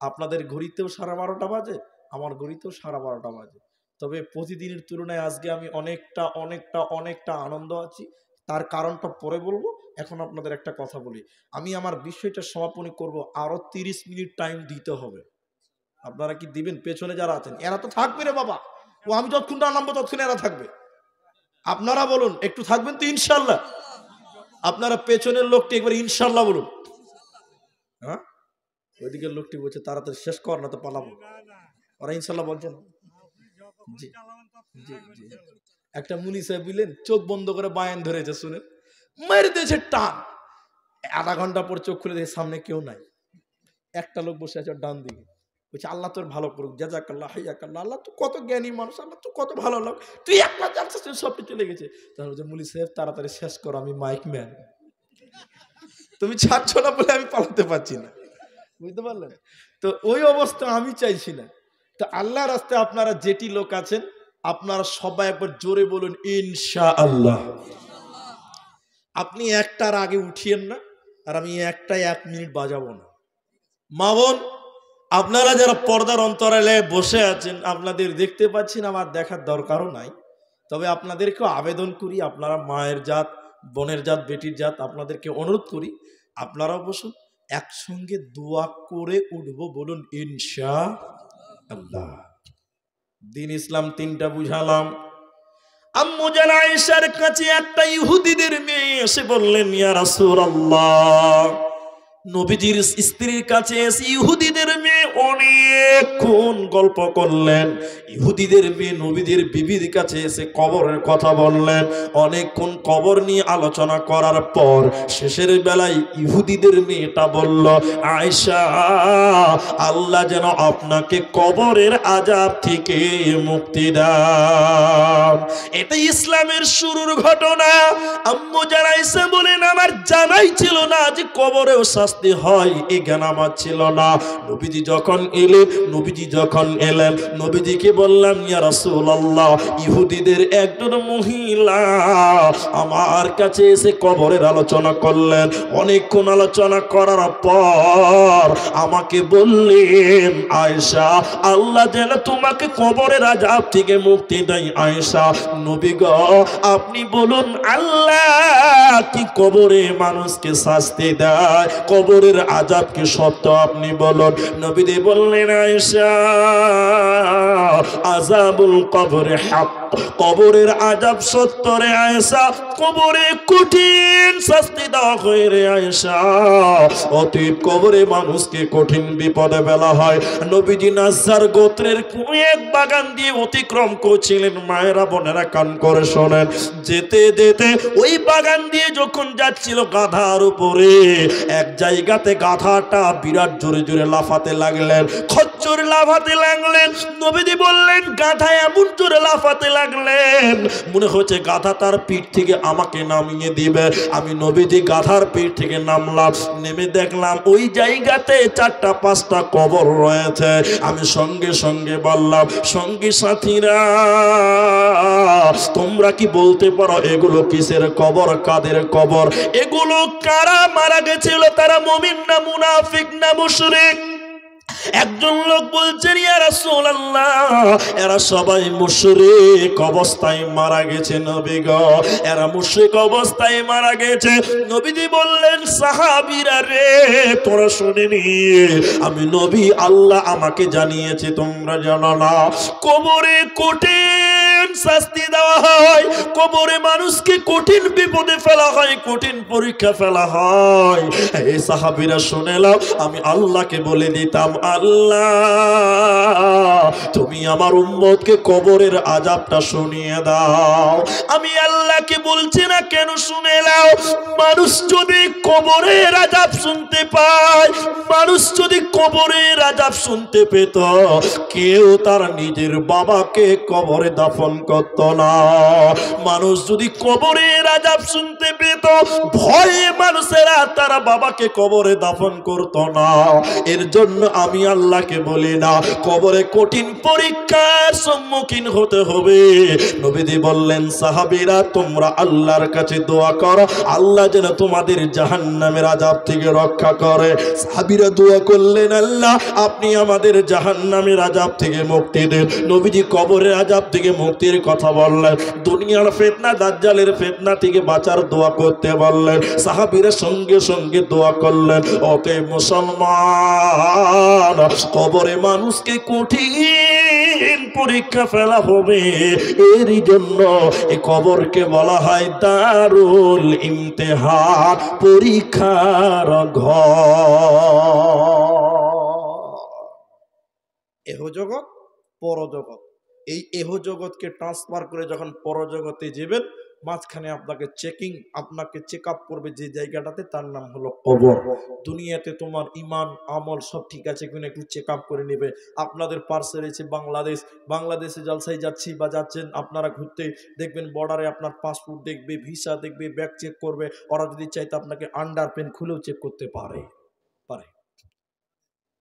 আপনাদের ঘড়িতেও 12:30 বাজে, আমার ঘড়িতেও 12:30 বাজে। তবে প্রতিদিনের তুলনায় আজকে আমি অনেকটা অনেকটা অনেকটা আনন্দ আছি। তার কারণটা পরে বলবো, এখন আপনাদের একটা কথা বলি। আমি আমার বিষয়টা সমাপনী করব, আরো 30 মিনিট টাইম দিতে হবে। আপনারা কি দিবেন? পেছনে যারা আছেন এরা তো থাকবে রে বাবা, ও আমি যতক্ষণ না নামবো ততক্ষণ এরা থাকবে। আপনারা বলুন একটু থাকবেন তো ইনশাল্লাহ? আপনারা পেছনের লোকটি একবার ইনশাল্লাহ বলুন। হ্যাঁ, ওইদিকে লোকটি বলছে তাড়াতাড়ি শেষ কর না তো পালাবো। ওরা ইনশাল্লাহ বলছেন। জি জি জি। একটা মুনি সাহেব বুঝলেন, চোখ বন্ধ করে বায়ান ধরেছে, শুনে মেরে দিয়েছে টান। আধা ঘন্টা পর চোখ খুলে দেখে সামনে কেউ নাই, একটা লোক বসে আছে ওর ডান দিকে। বলছে আল্লাহ তোর ভালো করুক, জাযাকাল্লাহ হাইয়াকাল্লাহ, আল্লাহ তুই কত জ্ঞানী মানুষ, আল্লাহ তুই কত ভালো লোক, তুই একটা জানছিস সব চলে গেছে। তাহলে বলছে মুলি সাহেব তাড়াতাড়ি শেষ করো, আমি মাইক ম্যান, তুমি ছাড়ছো না বলে আমি পালাতে পারছি না, বুঝতে পারলেন? তো ওই অবস্থা আমি চাইছি না। তো আল্লাহ রাস্তায় আপনারা যেটি লোক আছেন আপনারা সবাই একবার জোরে বলুন ইনশাআল্লাহ। আপনি একটার আগে উঠিয়েন না, আর আমি একটাই 1 মিনিট বাজাবো না। মা বোন আপনারা যারা পর্দার অন্তরালে বসে আছেন, আপনাদের দেখতে পাচ্ছি না, আমার দেখার দরকারও নাই, তবে আপনাদেরকেও আবেদন করি, আপনারা মায়ের জাত, বোনের জাত, বেটির জাত, আপনাদেরকে অনুরোধ করি আপনারাও বসুন, একসঙ্গে দোয়া করে উঠবো, বলুন ইনশাআল্লাহ। দ্বীন ইসলাম 3টা বুঝালাম। আম্মু জান আয়েশার কাছে একটা ইহুদিদের মেয়ে এসে বললেন ইয়া রাসূলুল্লাহ, নবীজির স্ত্রীর কাছে এসে ইহুদিদের মেয়ে অনেকক্ষণ গল্প করলেন। ইহুদিদের মেয়ে নবীদের বিবির কাছে এসে কবরের কথা বললেন, অনেকক্ষণ কবর নিয়ে আলোচনা করার পর শেষের বেলায় ইহুদিদের মেয়েটা বলল, আয়েশা আল্লাহ যেন আপনাকে কবরের আযাব থেকে মুক্তি দেন। এটা ইসলামের শুরুর ঘটনা। আম্মু জান আয়েশা বলেন আমার জানাই ছিল না যে কবরেও শাস্তি হয়, এই জ্ঞান আমার ছিল না। নবীজি যখন এলেন নবীজিকে বললাম ইয়া রাসূলুল্লাহ, ইহুদিদের একজন মহিলা আমার কাছে এসে কবরের আলোচনা করলেন। অনেকক্ষণ আলোচনা করার পর আমাকে বললেন, আয়েশা আল্লাহ যেন তোমাকে কবরের আযাব থেকে মুক্তি দেয়। আয়েশা নবী গো আপনি বলুন আল্লাহ কি কবরে মানুষকে শাস্তি দেয়, কবরের আযাব কি সত্য, আপনি বলুন। নবী বললেন আয়েশা আযাবুল কবরে হক, কবরের আযাব সত্য রে আয়েশা, কবরে কঠিন শাস্তি দেওয়া হয় রে আয়েশা, অতএব কবরে মানুষকে কঠিন বিপদে ফেলা হয়। নবীজি নাজ্জার গোত্রের কোন এক বাগান দিয়ে অতিক্রম করছিলেন। মায়েরা বোনেরা কান করে শোনেন, যেতে যেতে ওই বাগান দিয়ে যখন যাচ্ছিল গাধার উপরে এক জায়গাতে গাধাটা বিরাট জোরে জোরে লাফাতে লাগলেন, খচ্চর লাফাতে লাগলেন। নবীজি বললেন গাধা এমন জোরে লাফাতে লাগলেন মনে হচ্ছে গাধা তার পিঠ থেকে আমাকে নামিয়ে দিবে। আমি নবীজি গাধার পিঠ থেকে নামলাম, নেমে দেখলাম ওই জায়গাতে 4টা 5টা কবর রয়েছে। আমি সঙ্গে সঙ্গে বললাম সঙ্গী সাথীরা তোমরা কি বলতে পারো এগুলো কিসের কবর, কাদের কবর, এগুলো কারা মারা গেছিল, তারা মুমিন না মুনাফিক না মুশরিক? একজন লোক বলছেন ইয়া রাসূলুল্লাহ এরা সবাই মুশরিক অবস্থায় মারা গেছে নবী গো, এরা মুশরিক অবস্থায় মারা গেছে। নবীজি বললেন সাহাবীরা রে তোরা শুনে নি, আমি নবী আল্লাহ আমাকে জানিয়েছে তোমরা জানো না, কবরে কঠিন শাস্তি দেওয়া হয়, কবরে মানুষকে কঠিন বিপদে ফেলা হয়, কঠিন পরীক্ষা ফেলা হয়। এই সাহাবীরা শুনে নাও, আমি আল্লাহকে বলে দিতাম আল্লাহ তুমি আমার উম্মতকে কবরের আযাবটা শুনিয়ে দাও। আমি আল্লাহকে বলছি না কেন, শুনে নাও, মানুষ যদি কবরের আযাব শুনতে পায়, মানুষ যদি কবরের আযাব শুনতে পেত, কেউ তার নিজের বাবাকে কবরে দাফন করত না। মানুষ যদি কবরের আযাব শুনতে পেত, ভয়ে মানুষেরা তারা বাবাকে কবরে দাফন করত না। এর জন্য আমি আল্লাহকে বলি না, কবরে কঠিন পরীক্ষার সম্মুখীন হতে হবে। নবীজি বললেন সাহাবীরা তোমরা আল্লাহর কাছে দোয়া করো, আল্লাহ যেন তোমাদের জাহান্নামের আযাব থেকে রক্ষা করে। সাহাবীরা দোয়া করলেন আল্লাহ আপনি আমাদের জাহান্নামের আযাব থেকে মুক্তি দেন। নবীজি কবরের আযাব থেকে মুক্তির কথা বললেন, দুনিয়ার ফিতনা দাজ্জালের ফিতনা থেকে বাঁচার দোয়া করতে বললেন। সাহাবীরা সঙ্গে সঙ্গে দোয়া করলেন। অতএব মুসলমান, কবরে মানুষকে কঠিন পরীক্ষা ফেলা হবে, এরই জন্য এই কবরকে বলা হয় দারুল ইমতিহান, পরীক্ষার ঘর। এহ জগৎ পরজগৎ, এই এহ জগৎকে ট্রান্সফার করে যখন পরজগতে যাবেন মাঝখানে আপনাকে চেক আপ করবে যে জায়গাটাতে, তার নাম হলো কবর। দুনিয়াতে তোমার ইমান আমল সব ঠিক আছে কিনা একটু চেক আপ করে নেবে। আপনাদের পার্সে রয়েছে বাংলাদেশে জলসায় যাচ্ছি বা যাচ্ছেন আপনারা ঘুরতে, দেখবেন বর্ডারে আপনার পাসপোর্ট দেখবে, ভিসা দেখবে, ব্যাগ চেক করবে। ওরা যদি চাইতে আপনাকে আন্ডার পেন খুলেও চেক করতে পারে,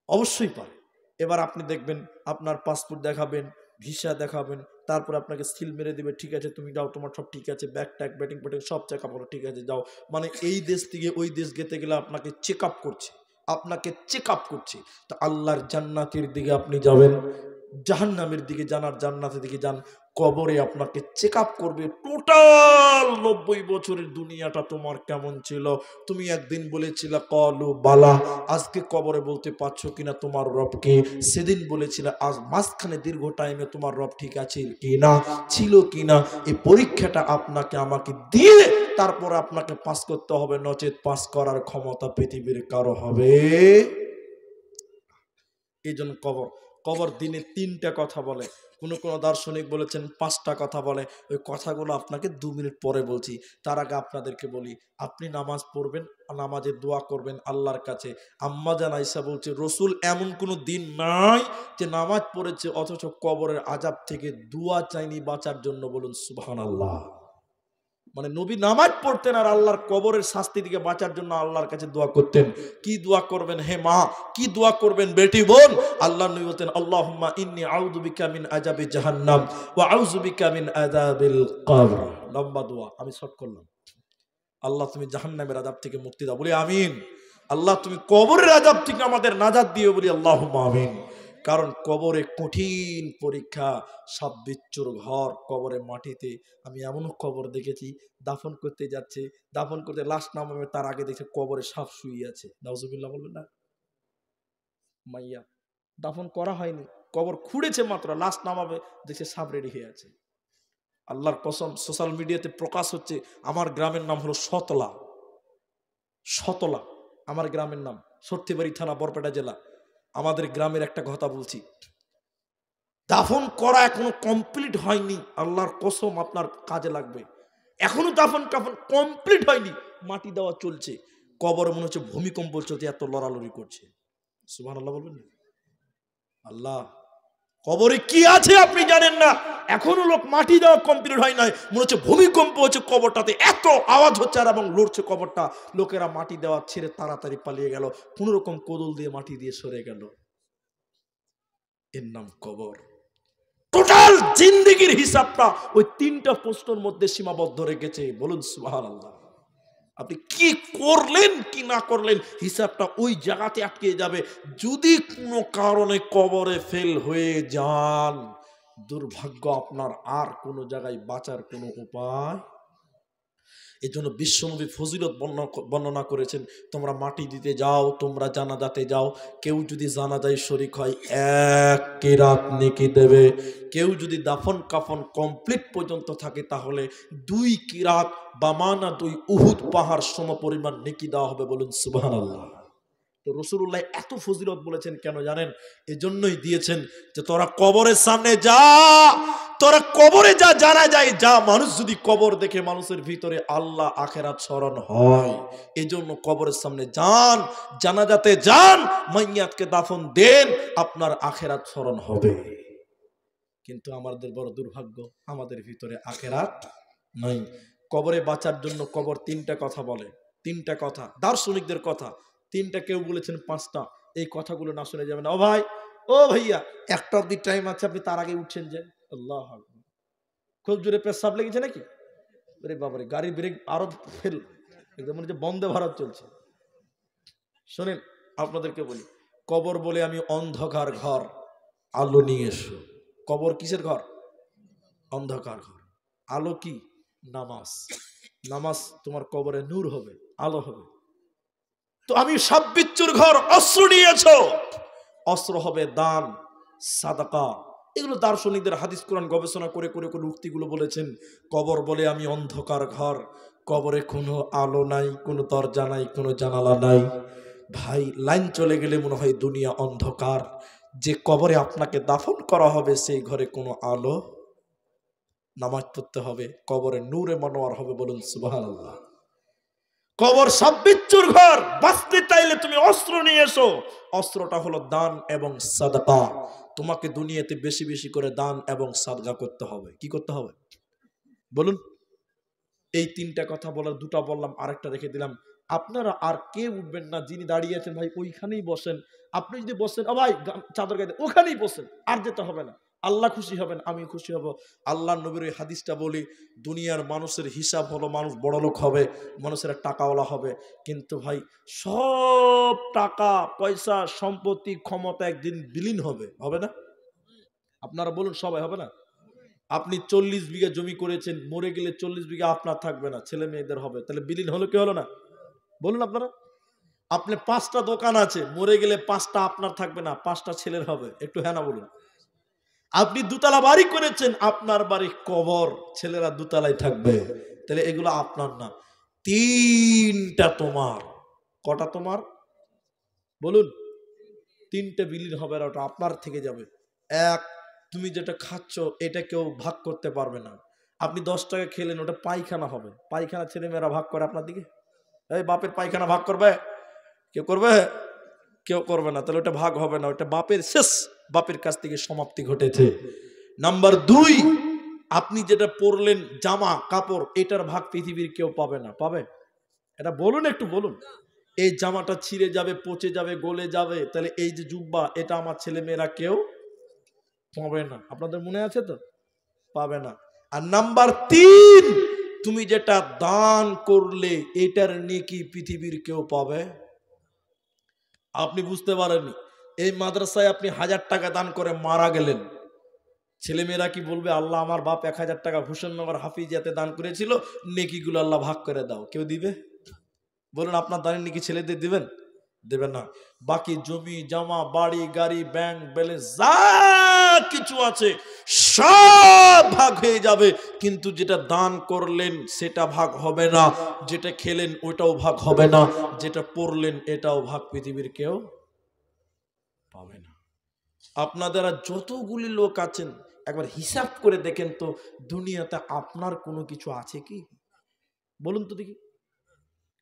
অবশ্যই পারে। এবার আপনি দেখবেন আপনার পাসপোর্ট দেখাবেন, ভিসা দেখাবেন, তারপর আপনাকে সিল মেরে দিবে, ঠিক আছে তুমি যাও, তোমার সব ঠিক আছে, ব্যাগ ট্যাগ ব্যাটিং প্যাটিং সব চেক আপ হলো, ঠিক আছে যাও। মানে এই দেশ থেকে ওই দেশ যেতে গেলে আপনাকে চেক আপ করছে। তো আল্লাহর জান্নাতের দিকে আপনি যাবেন, জাহান্নামের দিকে যান আর জান্নাতের দিকে যান। কবরে আপনাকে চেক আপ করবে টোটাল 90 বছরের দুনিয়াটা তোমার কেমন ছিল। তুমি একদিন বলেছিলে কলু বালা, আজকে কবরে বলতে পারছো কিনা তোমার রবকে। সেদিন বলেছিলে, আজ মাঝখানে দীর্ঘ টাইমে তোমার রব ঠিক আছে কিনা, ছিল কিনা। এই পরীক্ষাটা আপনাকে আমাকে দিয়ে তারপর আপনাকে পাস করতে হবে, নচেত পাস করার ক্ষমতা পৃথিবীর কারো হবে। এই জন্য কবর দিনে 3টা কথা বলে, কোন দার্শনিক বলেছেন 5টা কথা বলে। ওই কথাগুলো আপনাকে 2 মিনিট পরে বলছি। তার আগে আপনাদেরকে বলি, আপনি নামাজ পড়বেন, নামাজে দোয়া করবেন আল্লাহর কাছে। আম্মা জান আয়েশা বলছে, রসুল এমন কোনো দিন নাই যে নামাজ পড়েছে অথচ কবরের আযাব থেকে দোয়া চাইনি বাঁচার জন্য। বলুন সুবহানাল্লাহ। মানে নবী নামাজ পড়তেন আর আল্লাহর কবরের শাস্তি থেকে বাঁচার জন্য আল্লাহর কাছে দোয়া করতেন। কি দোয়া করবেন হে মা, কি দোয়া করবেন বেটি বোন? আল্লাহ নবী বলতেন, আল্লাহুম্মা ইন্নী আউযু বিকা মিন আযাবি জাহান্নাম ওয়া আউযু বিকা মিন আযাবিল কবর। লম্বা দোয়া, আমি শর্ট করলাম। আল্লাহ তুমি জাহান্নামের আযাব থেকে মুক্তি দাও, বলি আমিন। আল্লাহ তুমি কবরের আযাব থেকে আমাদের নাজাত দিও, বলি আল্লাহুম্মা আমিন। কারণ কবরে কঠিন পরীক্ষা, সাপ বিচ্ছুর ঘর কবরে মাটিতে। আমি এমনও কবর দেখেছি, দাফন করতে যাচ্ছে, দাফন করতে লাশ নামাবে, তার আগে দেখে কবরে সাপ শুয়ে আছে। নাউজুবিল্লাহ বলবেন না? মাইয়া দাফন করা হয়নি, কবর খুঁড়েছে মাত্র, লাশ নামাবে, দেখে সাপ রেডি হয়ে আছে। আল্লাহর কসম, সোশ্যাল মিডিয়াতে প্রকাশ হচ্ছে, আমার গ্রামের নাম হলো শতলা, আমার গ্রামের নাম সর্তিবাড়ি থানা, বরপেটা জেলা। আমাদের গ্রামের একটা কথা বলছি, দাফন করা এখনো কমপ্লিট হয়নি, আল্লাহর কসম আপনার কাজে লাগবে। এখনো দাফন কাফন কমপ্লিট হয়নি, মাটি দেওয়া চলছে, কবরে মনে হচ্ছে ভূমিকম্প চলছে, এত লড়ালড়ি করছে। সুবহানাল্লাহ বলবেন না? আল্লাহ, কবরে কি আছে আপনি জানেন না, এখনো লোক মাটি দেওয়া কমপ্লিট হয় নাই, মনে হচ্ছে ভূমিকম্প হচ্ছে কবরটাতে, এত আওয়াজ হচ্ছে আর এবং লড়ছে কবরটা। লোকেরা মাটি দেওয়া ছেড়ে তাড়াতাড়ি পালিয়ে গেল, কোন রকম কোদল দিয়ে মাটি দিয়ে সরে গেল। এর নাম কবর। টোটাল জিন্দেগির হিসাবটা ওই 3টা প্রশ্নের মধ্যে সীমাবদ্ধ রেখেছে। বলুন সুবহানাল্লাহ। আপনি কি করলেন কি না করলেন, হিসাবটা ওই জায়গাতে আটকে যাবে। যদি কোনো কারণে কবরে ফেল হয়ে যান, দুর্ভাগ্য আপনার, আর কোনো জায়গায় বাঁচার কোনো উপায়। এই জন্য বিশ্বনবী ফজিলত বর্ণনা করেছেন, তোমরা মাটি দিতে যাও, তোমরা জানাজাতে যাও, কেউ যদি জানাজায় শরীক হয় 1 কিরাত নেকি দেবে, কেউ যদি দাফন কাফন কমপ্লিট পর্যন্ত থাকে তাহলে 2 কিরাত বা মানা 2 উহুদ পাহাড় সমপরিমাণ নেকি দেওয়া হবে। বলুন সুবহানাল্লাহ। তো রাসূলুল্লাহ এত ফজিলত বলেছেন কেন জানেন? এজন্যই দিয়েছেন যে তোরা কবরের সামনে যা, তোরা কবরে যা, জানা যায় যা। মানুষ যদি কবর দেখে মানুষের ভিতরে আল্লাহ আখিরাত স্মরণ হয়, এজন্য কবরের সামনে যান, জানাজাতে যান, মাইয়াতকে দাফন দেন, আপনার আখিরাত স্মরণ হবে। কিন্তু আমাদের বড় দুর্ভাগ্য, আমাদের ভিতরে আখিরাত নাই। কবরে বাঁচার জন্য কবর 3টা কথা বলে, 3টা কথা, দার্শনিকদের কথা 3টা, কেউ বলেছেন 5টা। এই কথাগুলো না শুনে যাবেন। ও ভাই, ও ভাইয়া, 1টা অবধি টাইম আছে, আপনি তার আগে উঠছেন যে। আল্লাহ আকবার। খুব জোরে পেশাব লেগেছে নাকি? আরে বাবারে, গাড়ি ব্রেক আরো ফেল, একদম মনে হচ্ছে বন্দে ভারত চলছে। শোনেন, আপনাদেরকে বলি, কবর বলে আমি অন্ধকার ঘর, আলো নিয়ে এসো। কবর কিসের ঘর? অন্ধকার ঘর। আলো কি? নামাজ। নামাজ তোমার কবরে নূর হবে, আলো হবে। তো আমি সাপ বিচ্ছুর ঘর, অস্ত্র নিয়েছো, অস্ত্র হবে দান, সাদাকা। এগুলো দার্শনিকদের হাদিস কোরআন গবেষণা করে করে করে উক্তিগুলো বলেছেন। কবর বলে আমি অন্ধকার ঘর, কবরে কোনো আলো নাই, কোনো দরজা নাই, কোনো জানালা নাই। ভাই, লাইন চলে গেলে মনে হয় দুনিয়া অন্ধকার। যে কবরে আপনাকে দাফন করা হবে সেই ঘরে কোনো আলো নামাজ পড়তে হবে, কবরে নূরে মনোয়ার হবে, বলুন সুবহানাল্লাহ। কবর সব বিচ্ছুর ঘর, বাঁচতে চাইলে তুমি অস্ত্র নিয়ে এসো। অস্ত্রটা হলো দান এবং সাদকা। তোমাকে দুনিয়াতে বেশি বেশি করে দান এবং সাদকা করতে হবে। কি করতে হবে বলুন? এই তিনটা কথা বলার, দুটা বললাম, আরেকটা রেখে দিলাম। আপনারা আর কে উঠবেন না, যিনি দাঁড়িয়ে আছেন ভাই ওইখানেই বসেন। আপনি যদি বসেন, ও ভাই চাদর গায়ে ওখানেই বসেন, আর যেতে হবে না। আল্লাহ খুশি হবেন, আমি খুশি হব। আল্লাহ নবীর ওই হাদিসটা বলি, দুনিয়ার মানুষের হিসাব হলো মানুষ বড়লোক হবে, মানুষেরা টাকাওয়ালা হবে, কিন্তু ভাই সব টাকা পয়সা সম্পত্তি ক্ষমতা একদিন বিলীন হবে, হবে না? আপনারা বলুন, সবাই হবে না? আপনি 40 বিঘা জমি করেছেন, মরে গেলে 40 বিঘা আপনার থাকবে না, ছেলে মেয়েদের হবে, তাহলে বিলীন হলো কি হলো না? বলুন আপনারা। আপনি 5টা দোকান আছে, মরে গেলে 5টা আপনার থাকবে না, 5টা ছেলের হবে, একটু হ্যাঁ না বলুন। আপনি 2তলা বাড়ি করেছেন, আপনার বাড়ি কবর, ছেলেরা 2তলায় থাকবে, তাহলে এগুলো আপনার না। 3টা তোমার। কটা তোমার বলুন? 3টে বিলীন হবে, আর ওটা আপনার থেকে যাবে। এক, তুমি যেটা খাচ্ছ এটা কেউ ভাগ করতে পারবে না। আপনি 10 টাকা খেলেন, ওটা পায়খানা হবে, পায়খানা ছেলেমেয়েরা ভাগ করে আপনার দিকে। এই বাপের পায়খানা ভাগ করবে? কেউ করবে? কেউ করবে না, তাহলে ওটা ভাগ হবে না, ওটা বাপের শেষ, বাপের কাছ থেকে সমাপ্তি ঘটেছে। নাম্বার 2, আপনি যেটা পরলেন জামা কাপড়, এটার ভাগ পৃথিবীর কেউ পাবে না। পাবে? এটা বলুন, একটু বলুন। এই জামাটা ছিঁড়ে যাবে, পচে যাবে, গলে যাবে, তাহলে এই যে জুব্বা, এটা আমার ছেলে মেয়েরা কেউ পাবে না। আপনাদের মনে আছে তো? পাবে না। আর নাম্বার 3, তুমি যেটা দান করলে এটার নেকি পৃথিবীর কেউ পাবে? আপনি বুঝতে পারেননি, এই মাদ্রাসায় আপনি 1000 টাকা দান করে মারা গেলেন, ছেলেমেয়েরা কি বলবে, আল্লাহ আমার বাপ 1000 টাকা হুসেননগর হাফিজিয়াতে দান করেছিল, নেকিগুলো আল্লাহ ভাগ করে দাও? কেউ দিবে? বলুন, আপনার দানের নেকি ছেলেদের দিবেন? দেবেন না। বাকি জমি জমা বাড়ি গাড়ি ব্যাংক ব্যালেন্স যা কিছু আছে সব ভাগ হয়ে যাবে, কিন্তু যেটা দান করলেন সেটা ভাগ হবে না, যেটা খেলেন ওটাও ভাগ হবে না, যেটা পড়লেন এটাও ভাগ পৃথিবীর কেউ পাবে না। আপনাদের যতগুলি লোক আছেন একবার হিসাব করে দেখেন তো, দুনিয়াতে আপনার কোনো কিছু আছে কি? বলুন তো দেখি।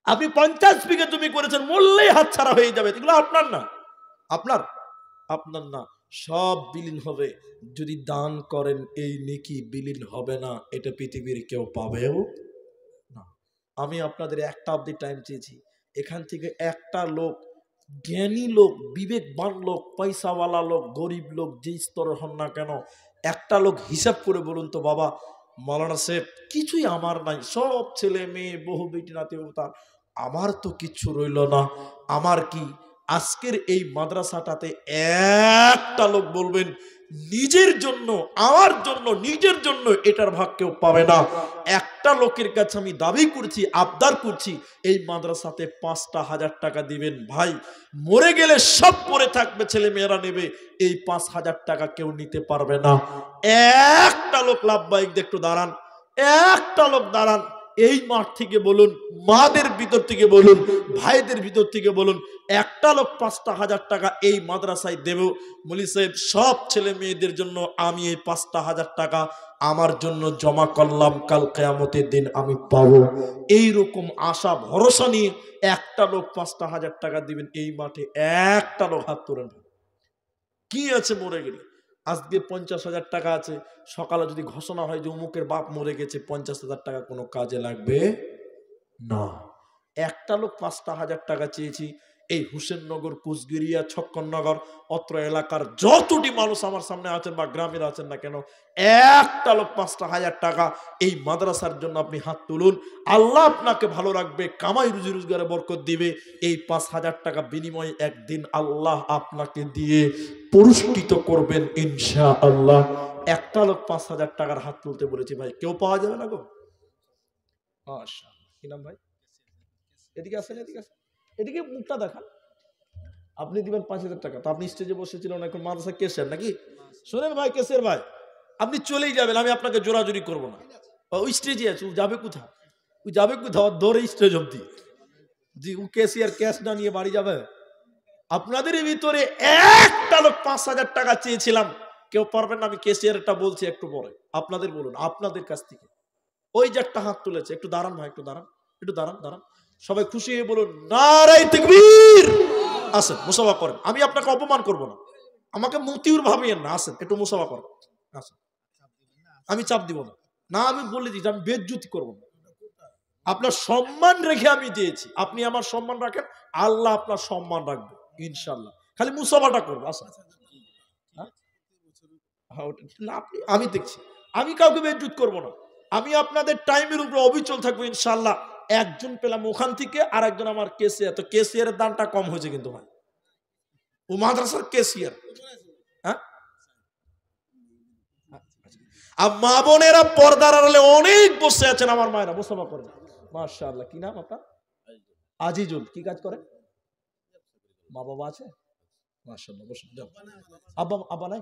আপনি 50 বিঘা জমি করেছেন, মরলেই হাতছাড়া হয়ে যাবে, এগুলো আপনার না। আপনার আপনার না, সব বিলীন হবে। যদি দান করেন এই নেকি বিলীন হবে না, এটা পৃথিবীর কেউ পাবেও না। আমি আপনাদের একটা অবধি টাইম চেয়েছি, এখান থেকে একটা লোক, জ্ঞানী লোক, বিবেকবান লোক, পয়সাওয়ালা লোক, গরিব লোক, যে স্তরের হন না কেন, একটা লোক হিসাব করে বলুন তো, বাবা মাওলানা সাহেব কিছুই আমার নাই, সব ছেলে মেয়ে বহু বেটি নাতি তার, আমার তো কিচ্ছু রইল না, আমার কি? আজকের এই মাদ্রাসাটাতে একটা লোক বলবেন নিজের জন্য, আমার জন্য, নিজের জন্য এটার ভাগ কেউ পাবে না। একটা লোকের কাছে আমি দাবি করছি, আবদার করছি, এই মাদ্রাসাতে 5টা 1000 টাকা দিবেন। ভাই মরে গেলে সব পড়ে থাকবে, ছেলে মেয়েরা নেবে, এই 5000 টাকা কেউ নিতে পারবে না। একটা লোক লাভবাহিক একটু দাঁড়ান, একটা লোক দাঁড়ান, এই মাঠ থেকে বলুন, মাদের ভিতর থেকে বলুন, ভাইদের ভিতর থেকে বলুন, একটা লোক 5টা 1000 টাকা এই মাদ্রাসায় দেব, মলি সাহেব সব ছেলে মেয়েদের জন্য আমি এই 5টা 1000 টাকা আমার জন্য জমা করলাম, কাল কিয়ামতের দিন আমি পাবো। এইরকম আশা ভরসা নিয়ে একটা লোক 5টা 1000 টাকা দিবেন এই মাঠে, একটা লোক হাত তোলেন। কি আছে মরে গেলে? আজকে 50,000 টাকা আছে, সকালে যদি ঘোষণা হয় যে অমুকের বাপ মরে গেছে, 50,000 টাকা কোনো কাজে লাগবে না। একটা লোক 5টা 1000 টাকা চেয়েছি, এই হুসেননগর, কুচগিরিয়া, ছক্কননগর, অত্র এলাকার যতটি মানুষ আমার সামনে আছেন বা গ্রামের আছেন না কেন, একটা লোক 5টা 1000 টাকা এই মাদ্রাসার জন্য আপনি হাত তুলুন, আল্লাহ আপনাকে ভালো রাখবে, কামাই রুজি রোজগারে বরকত দিবে। এই 5000 টাকা বিনিময়ে একদিন আল্লাহ আপনাকে দিয়ে পুরস্কৃত করবেন ইনশাআল্লাহ। একটা লোক 5000 টাকার হাত তুলতে বলেছি ভাই, কেউ পাওয়া যাবে না গো? মাশাআল্লাহ। কি নাম ভাই? এদিকে আসেন, এদিকে আসেন, এদিকে মুখটা দেখান। আপনি দিবেন 5000 টাকা, তো আপনি স্টেজে বসেছিলেন, এখন মাদ্রাসা কেসের নাকি? শোনেন ভাই, কেসের ভাই, আপনি চলেই যাবেন, আমি আপনাকে জোরাজুরি করব না। ওই স্টেজে আছে, ও যাবে কোথায়? ও যাবে কোথাও? ধরে স্টেজ অব্দি। জি, ও ক্যাশিয়ার ক্যাশ না নিয়ে বাড়ি যাবে? আপনাদের ভিতরে একটা লোক 5000 টাকা চেয়েছিলাম, কেউ পারবেন না? আমি কেসিয়ারটা বলছি একটু পরে, আপনাদের বলুন, আপনাদের কাছ থেকে। ওই যে একটা হাত তুলেছে, একটু দাঁড়ান ভাই, একটু দাঁড়ান, একটু দাঁড়ান দাঁড়ান, সবাই খুশি হয়ে বলুন নারায়ে তাকবীর। আসেন মুসাফা করেন, আমি আপনাকে অপমান করব না, আমাকে মতিউর ভাবিয়েন না, আসেন একটু মুসাফা করেন, আসেন। আমি চাপ দিব না, না আমি বলে দিচ্ছি, আমি বেজ্জতি করব না। আপনার সম্মান রেখে আমি দিয়েছি, আপনি আমার সম্মান রাখেন, আল্লাহ আপনার সম্মান রাখবে ইনশাল্লাহ। খালি মুসাফাটা করবো, আসেন। আমি দেখছি, আমি কাউকে বেজ্জত করব না, আমি আপনাদের টাইমের উপরে অবিচল থাকবো ইনশাল্লাহ। একজন পেলাম ওখান থেকে, আর একজন আমার কেসিয়ার, তো কেসিয়ারের দামটা কম হয়েছে কিন্তু ভাই, ও মাদ্রাসার কেসিয়ার। হ্যাঁ, আর মা বোনেরা পর্দার আড়ালে অনেক বসে আছেন, আমার মায়েরা মুসাফা করেন, মাশাআল্লাহ। কি নাম আপনার? আজিজুল। কি কাজ করেন? মা বাবা আছে? মাশাআল্লাহ, বসুন। যাও। আব্বা আব্বা নাই?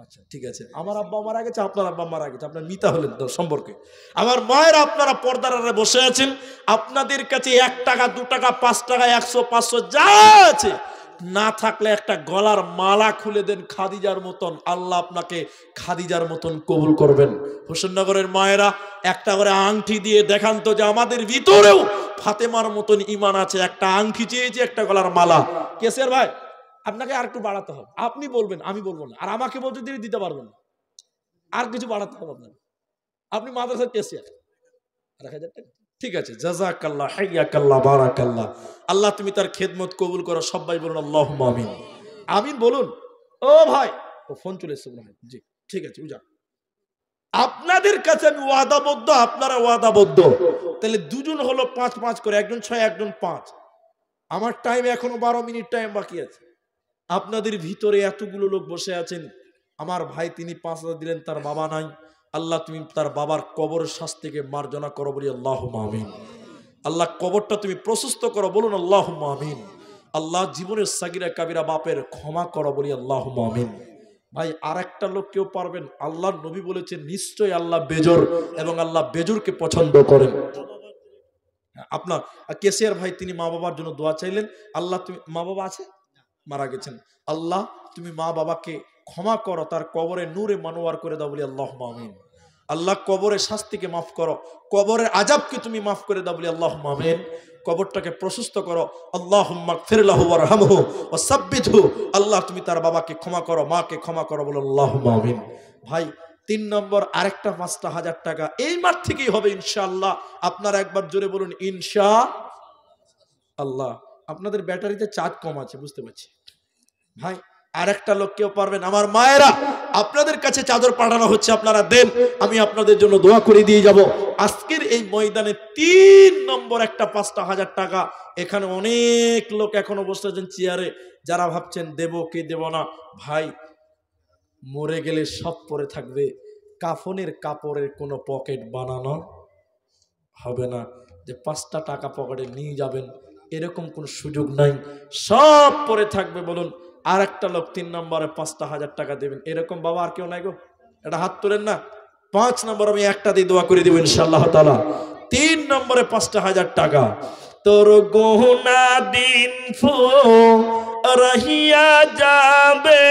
আচ্ছা ঠিক আছে, আমার আব্বা মারা গেছে, আপনার আব্বা মারা গেছে, আপনার মিতা হলেন সম্পর্কে। আমার মায়ের আপনারা পর্দার আড়ালে বসে আছেন, আপনাদের কাছে 1 টাকা 2 টাকা 5 টাকা 100 500 যা আছে, না থাকলে একটা গলার মালা খুলে দেন খাদিজার মতন, আল্লাহ আপনাকে খাদিজার মতন কবুল করবেন। হোসেননগরের মায়েরা একটা করে আংটি দিয়ে দেখান তো যে আমাদের ভিতরেও ফাতেমার মতন ঈমান আছে। একটা আংটি চেয়েছে, একটা গলার মালা। কেসের ভাই, আপনাকে আর একটু বাড়াতে হবে, আপনি বলবেন, আমি বলবো না, আর আমাকে বলতে দিলে দিতে পারবেন না, আর কিছু বাড়াতে হবে আপনাকে। আপনি মাদ্রাসার কেসিয়ার, 1000 টাকা। ঠিক আছে, জাযাকাল্লাহ, হাইয়াকাল্লাহ, বারাকাল্লাহ। আল্লাহ তুমি তার খেদমত কবুল করো, সবাই বলুন আল্লাহুম্মা আমিন। আমিন বলুন। ও ভাই, ও ফোন চলে এসেছে মনে হয়। জি ঠিক আছে, উজা। আপনাদের কাছে আমি ওয়াদাবদ্ধ, আপনারা ওয়াদাবদ্ধ, তাহলে দুজন হলো 5-5 করে, একজন 6 একজন 5। আমার টাইম এখনো 12 মিনিট টাইম বাকি আছে। আপনাদের ভিতরে এতগুলো লোক বসে আছেন, আমার ভাই তিনি 5000 দিলেন, তার বাবা নাই, আল্লাহ তুমি তার বাবার কবরের শাস্তিকে মার্জনা করো, বলি আল্লাহুম্মা আমিন। আল্লাহ কবরটা তুমি প্রশস্ত করো, বলুন আল্লাহুম্মা আমিন। আল্লাহ জীবনের সাগিরা কাবিরা বাপের ক্ষমা করো, বলি আল্লাহুম্মা আমিন। ভাই আর একটা লোক কেউ পারবেন? আল্লাহর নবী বলেছেন নিশ্চয়ই আল্লাহ বেজর, এবং আল্লাহ বেজরকে পছন্দ করেন। আপনার কেসিয়ার ভাই তিনি মা বাবার জন্য দোয়া চাইলেন, আল্লাহ তুমি, মা বাবা আছে? মারা গেছেন, আল্লাহ তুমি মা বাবাকে ক্ষমা করো, তার কবরে নূরে মানোয়ার করে দাও, বলি আল্লাহুম্মা আমিন। আল্লাহ কবরের শাস্তিকে মাফ করো, কবরের আযাবকে তুমি মাফ করে দাও, বলি আল্লাহুম্মা আমিন। কবরটাকে প্রশস্ত করো, আল্লাহুম্মা গফির লাহু ওয়ারহামহু ওয়া সাব্বিতহু। আল্লাহ তুমি তার বাবাকে ক্ষমা করো, মাকে ক্ষমা করো, বলো আল্লাহুম্মা আমিন। ভাই 3 নম্বর আরেকটা 5000 টাকা এই মাঠ থেকেই হবে ইনশাআল্লাহ। আপনারা একবার জোরে বলুন ইনশাআল্লাহ। আপনাদের ব্যাটারিতে চার্জ কম আছে, বুঝতে পারছি। ভাই আর একটা লোক কেউ পারবেন? আমার মায়েরা আপনাদের কাছে চাদর পাঠানো হচ্ছে, আপনারা দেন, আমি আপনাদের জন্য দোয়া করে দিয়ে যাব। আজকের এই ময়দানে 3 নম্বর একটা 5000 টাকা। এখানে অনেক লোক এখনো বসে আছেন চেয়ারে, যারা ভাবছেন দেব কি দেব না। ভাই মরে গেলে সব পরে থাকবে, কাফনের কাপড়ের কোনো পকেট বানানো হবে না যে 5টা টাকা পকেটে নিয়ে যাবেন, এরকম কোন সুযোগ নাই, সব পরে থাকবে। বলুন আর একটা লোক 3 নম্বরে 5000 টাকা দেবেন, এরকম বাবা আর কেউ নাই গো? এটা হাত তোলেন না। 5 নম্বর আমি একটা দিয়ে দোয়া করে দেব ইনশাআল্লাহ তাআলা। 3 নম্বরে 5000 টাকা। তোর গহনা দিন রহিয়া যাবে,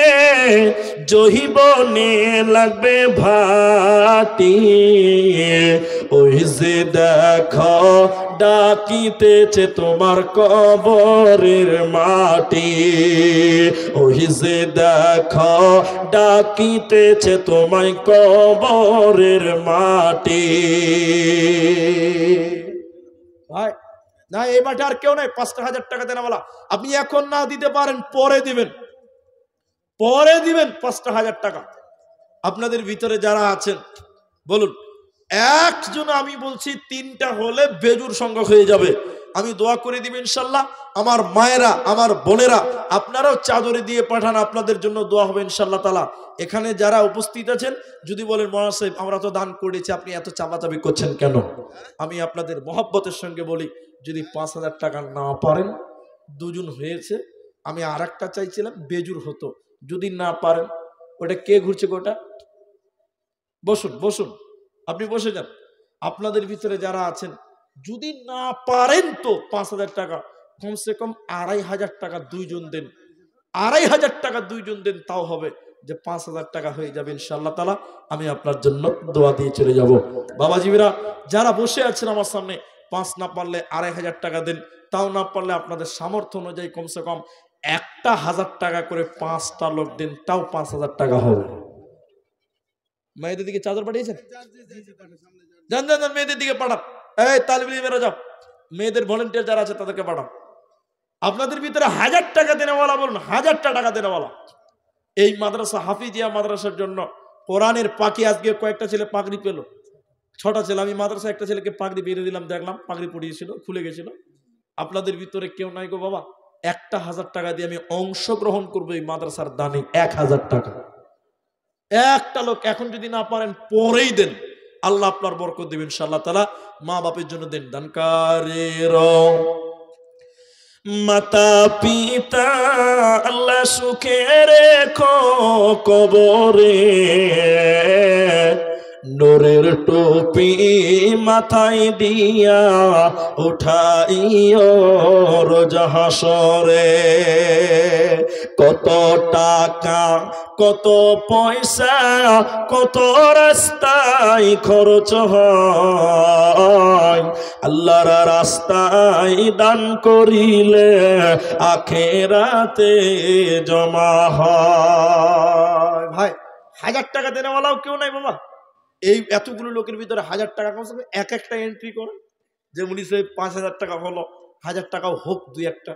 জহিবনে লাগবে ভাটি, ওই যে দেখো ডাকিতেছে তোমার কবরের মাটি, ওই যে দেখো ডাকিতেছে তোমায় কবরের মাটি। ভাই না, এই মাঠে আর কেউ নাই 5000 টাকা দেনাওয়ালা। আপনি এখন না দিতে পারেন, পরে দিবেন, পরে দিবেন 5000 টাকা। আপনাদের ভিতরে যারা আছেন বলুন, একজন, আমি বলছি 3টা হলে বেজুর সংখ্যক হয়ে যাবে, আমি দোয়া করে দিব ইনশাল্লাহ। আমার মায়েরা, আমার বোনেরা, আপনারাও চাদরে দিয়ে পাঠান, আপনাদের জন্য দোয়া হবে ইনশাল্লাহ তাআলা। এখানে যারা উপস্থিত আছেন যদি বলেন মৌলানা সাহেব আমরা তো দান করেছি, আপনি এত চাপাচাপি করছেন কেন? আমি আপনাদের মহব্বতের সঙ্গে বলি, যদি 5000 টাকা না পারেন, 2 জন হয়েছে, আমি আর একটা চাইছিলাম বেজুর হতো, যদি না পারেন, ওটা কে ঘুরছে গোটা? বসুন বসুন, আপনি বসে যান। আপনাদের ভিতরে যারা আছেন যদি না পারেন তো 5000 টাকা, কমসে কম 2500 টাকা 2 জন দেন, 2500 টাকা 2 জন দেন, তাও হবে। যে 5,000 টাকা হয়ে যাবে ইনশাআল্লাহ তাআলা, আমি আপনার জন্য দোয়া দিয়ে চলে যাব। বাবাজিরা যারা বসে আছেন আমার সামনে, 5 না পারলে 2,500 টাকা দেন, তাও না পারলে আপনাদের সামর্থ্য অনুযায়ী কমসে কম 1,000 টাকা করে 5টা লোক দেন, তাও 5,000 টাকা হবে। মেয়েদের দিকে চাদর পাঠিয়েছেন? যান যান যান, মেয়েদের দিকে পাঠান। এই তালিব ইলমেরা যাও, মেয়েদের ভলেন্টিয়ার যারা আছে তাদেরকে পাঠান। আপনাদের ভিতরে 1000 টাকা দেনেওয়ালা বলুন, 1000 টাকা দেনেওয়ালা। এই মাদ্রাসা হাফিজিয়া মাদ্রাসার জন্য কোরআনের পাখি আজকে কয়েকটা ছেলে পাগড়ি পেল, 6টা ছেলে। আমি মাদ্রাসা একটা ছেলেকে পাগড়ি বেরিয়ে দিলাম, দেখলাম পাগড়ি পড়িয়েছিল, খুলে গেছিল। আপনাদের ভিতরে কেউ নাই গো বাবা? 1,000 টাকা দিয়ে আমি অংশগ্রহণ করবো এই মাদ্রাসার দানে। 1,000 টাকা একটা লোক, এখন যদি না পারেন পরেই দেন, আল্লাহ আপনার বরকত দিবেন ইনশাআল্লাহ তাআলা। মা বাপের জন্য দেন, দানকারীর মাতা পিতা আল্লাহ সুখে রেখো কবরে, নূরের টুপি মাথায় দিয়া উঠাইও রোজ হাসরে। কত টাকা কত পয়সা কত রাস্তায় খরচ হয়, আল্লাহর রাস্তায় দান করিলে আখেরাতে জমা হয়। ভাই 1000 টাকা দেনেওয়ালাও কেউ নাই বাবা? এই এতগুলো লোকের ভিতরে 1000 টাকা কমসে কম এক একটা এন্ট্রি করেন। যে উনি 5,000 টাকা হলো, 1000 টাকাও হোক দুই একটা।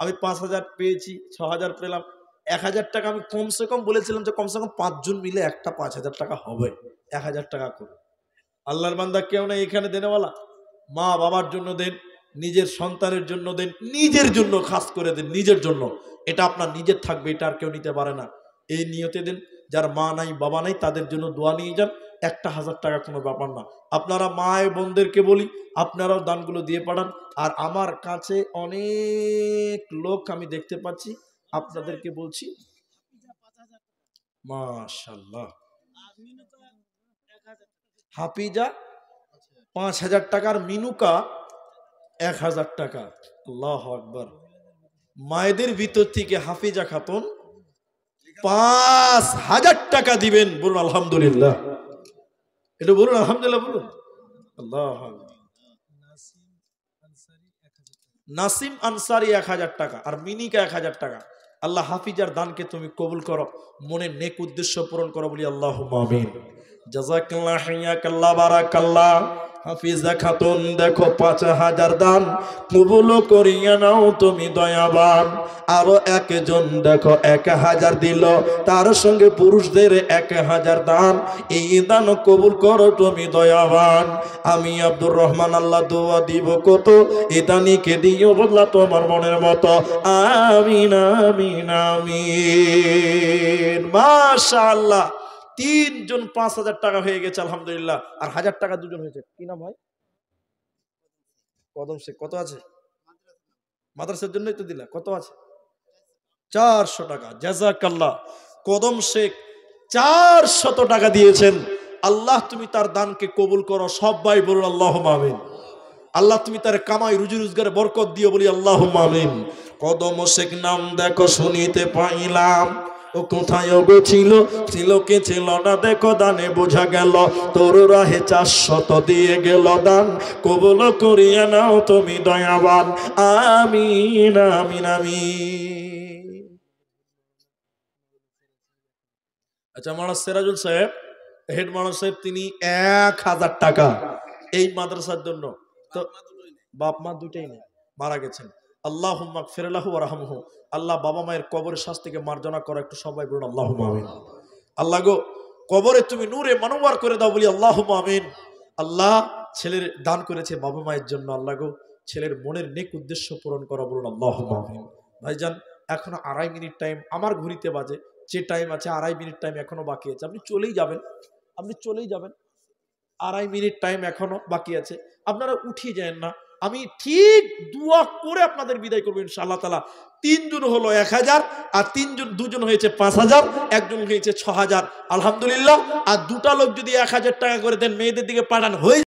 আমি 5,000 পেয়েছি, 6,000 পেলাম, 1,000 টাকা আমি কমসে কম বলেছিলাম যে কমসে কম 5 জন মিলে একটা 5,000 টাকা হবে, 1,000 টাকা করে। আল্লাহর বান্দা কেউ নাই এখানে দেনেওয়ালা? মা বাবার জন্য দেন, নিজের সন্তানের জন্য দেন, নিজের জন্য খাস করে দেন, নিজের জন্য। এটা আপনার নিজের থাকবে, এটা আর কেউ নিতে পারে না। এই নিয়তে দেন। যার মা নাই বাবা নাই তাদের জন্য দোয়া নিয়ে যান। 1,000 টাকা কোনো ব্যাপার না। আপনারা মায়ের বোনদেরকে বলি, আপনারাও দানগুলো দিয়ে পাঠান। আর আমার কাছে অনেক লোক আমি দেখতে পাচ্ছি, আপনাদেরকে বলছি, মাশাআল্লাহ, হাফিজা 5,000 টাকার, মিনুকা 1,000 টাকা। আল্লাহু আকবার। মায়েদের ভিতর থেকে হাফিজা খাতুন 5,000 টাকা দিবেন। বলুন আলহামদুলিল্লাহ, এটা বলুন আলহামদুলিল্লাহ, বলুন আল্লাহ। নাসিম আনসারি 1,000 টাকা, আর মিনিকা 1,000 টাকা। আল্লাহ হাফিজার দানকে তুমি কবুল করো, মনের নেক উদ্দেশ্য পূরণ করো, বলি আল্লাহুম্মা আমিন। জাযাকাল্লাহ, হাইয়াকাল্লাহ, বারাকাল্লাহ। হাফিজা খাতুন দেখো 5,000 দান কবুল করিয়া নাও তুমি দয়াবান। আরো একজন দেখো 1,000 দিল, তার সঙ্গে পুরুষদের 1,000 দান। এই দান কবুল করো তুমি দয়াবান। আমি আব্দুর রহমান আল্লাহ দোয়া দিব কত, এই দানিকে দিও বদলা তোমার মনের মতো। আমিন আমিন আমিন। মাশাআল্লাহ, 3 জন 5,000 টাকা হয়ে গেছে আলহামদুলিল্লাহ। আর 1,000 টাকা 2 জন হয়েছে। কি নাম ভাই? কদম শেখ। কত আছে? মাদ্রাসার জন্যই তো দিলা। কত আছে? 400 টাকা। জাযাকাল্লাহ। কদম শেখ 400 টাকা দিয়েছেন। আল্লাহ তুমি তার দানকে কবুল করো। সবাই বলুন আল্লাহুম্মা আমিন। আল্লাহ তুমি তার কামাই রুজি রোজগারে বরকত দিও, বলি আল্লাহুম্মা আমিন। কদম শেখ নাম দেখো শুনিতে পাইলাম, ও কোথায় গো ছিল, ছিল কে ছিল না দেখো দানে বোঝা গেল। তোর রাহে 400 দিয়ে গেল দান, কবুল করিয়া নাও তুমি দয়াবান। আমিন আমিন আমিন। আচ্ছা, মাওলানা সিরাজুল সাহেব, হেড মাওলানা সাহেব, তিনি 1,000 টাকা এই মাদ্রাসার জন্য। তো বাপ মা দুটাই নেই, মারা গেছেন। আল্লাহুম্মা গফির লাহু ওয়ারহামহু। আল্লাহ বাবা মায়ের কবরের শাস্তিকে মার্জনা করো। একটু সবাই বলুন আল্লাহুম্মা আমিন। আল্লাহ গো, কবরে তুমি নূরে মানওয়ার করে দাও, বলি আল্লাহুম্মা আমিন। আল্লাহ ছেলের দান করেছে বাবা মায়ের জন্য, আল্লাহ গো ছেলের মনের নেক উদ্দেশ্য পূরণ করো, বলুন আল্লাহুম্মা আমিন। ভাইজান, এখনো 2.5 মিনিট টাইম আমার ঘড়িতে বাজে, যে টাইম আছে 2.5 মিনিট টাইম এখনো বাকি আছে। আপনি চলেই যাবেন, আপনি চলেই যাবেন। 2.5 মিনিট টাইম এখনো বাকি আছে, আপনারা উঠিয়ে যান না। আমি ঠিক দোয়া করে আপনাদের বিদায় করবো ইনশাআল্লাহ তাআলা। 3 জন হলো 1,000, আর 2 জন হয়েছে 5,000, একজন হয়েছে 6,000 আলহামদুলিল্লাহ। আর 2টা লোক যদি 1,000 টাকা করে দেন, মেয়েদের দিকে পাঠান, হয়ে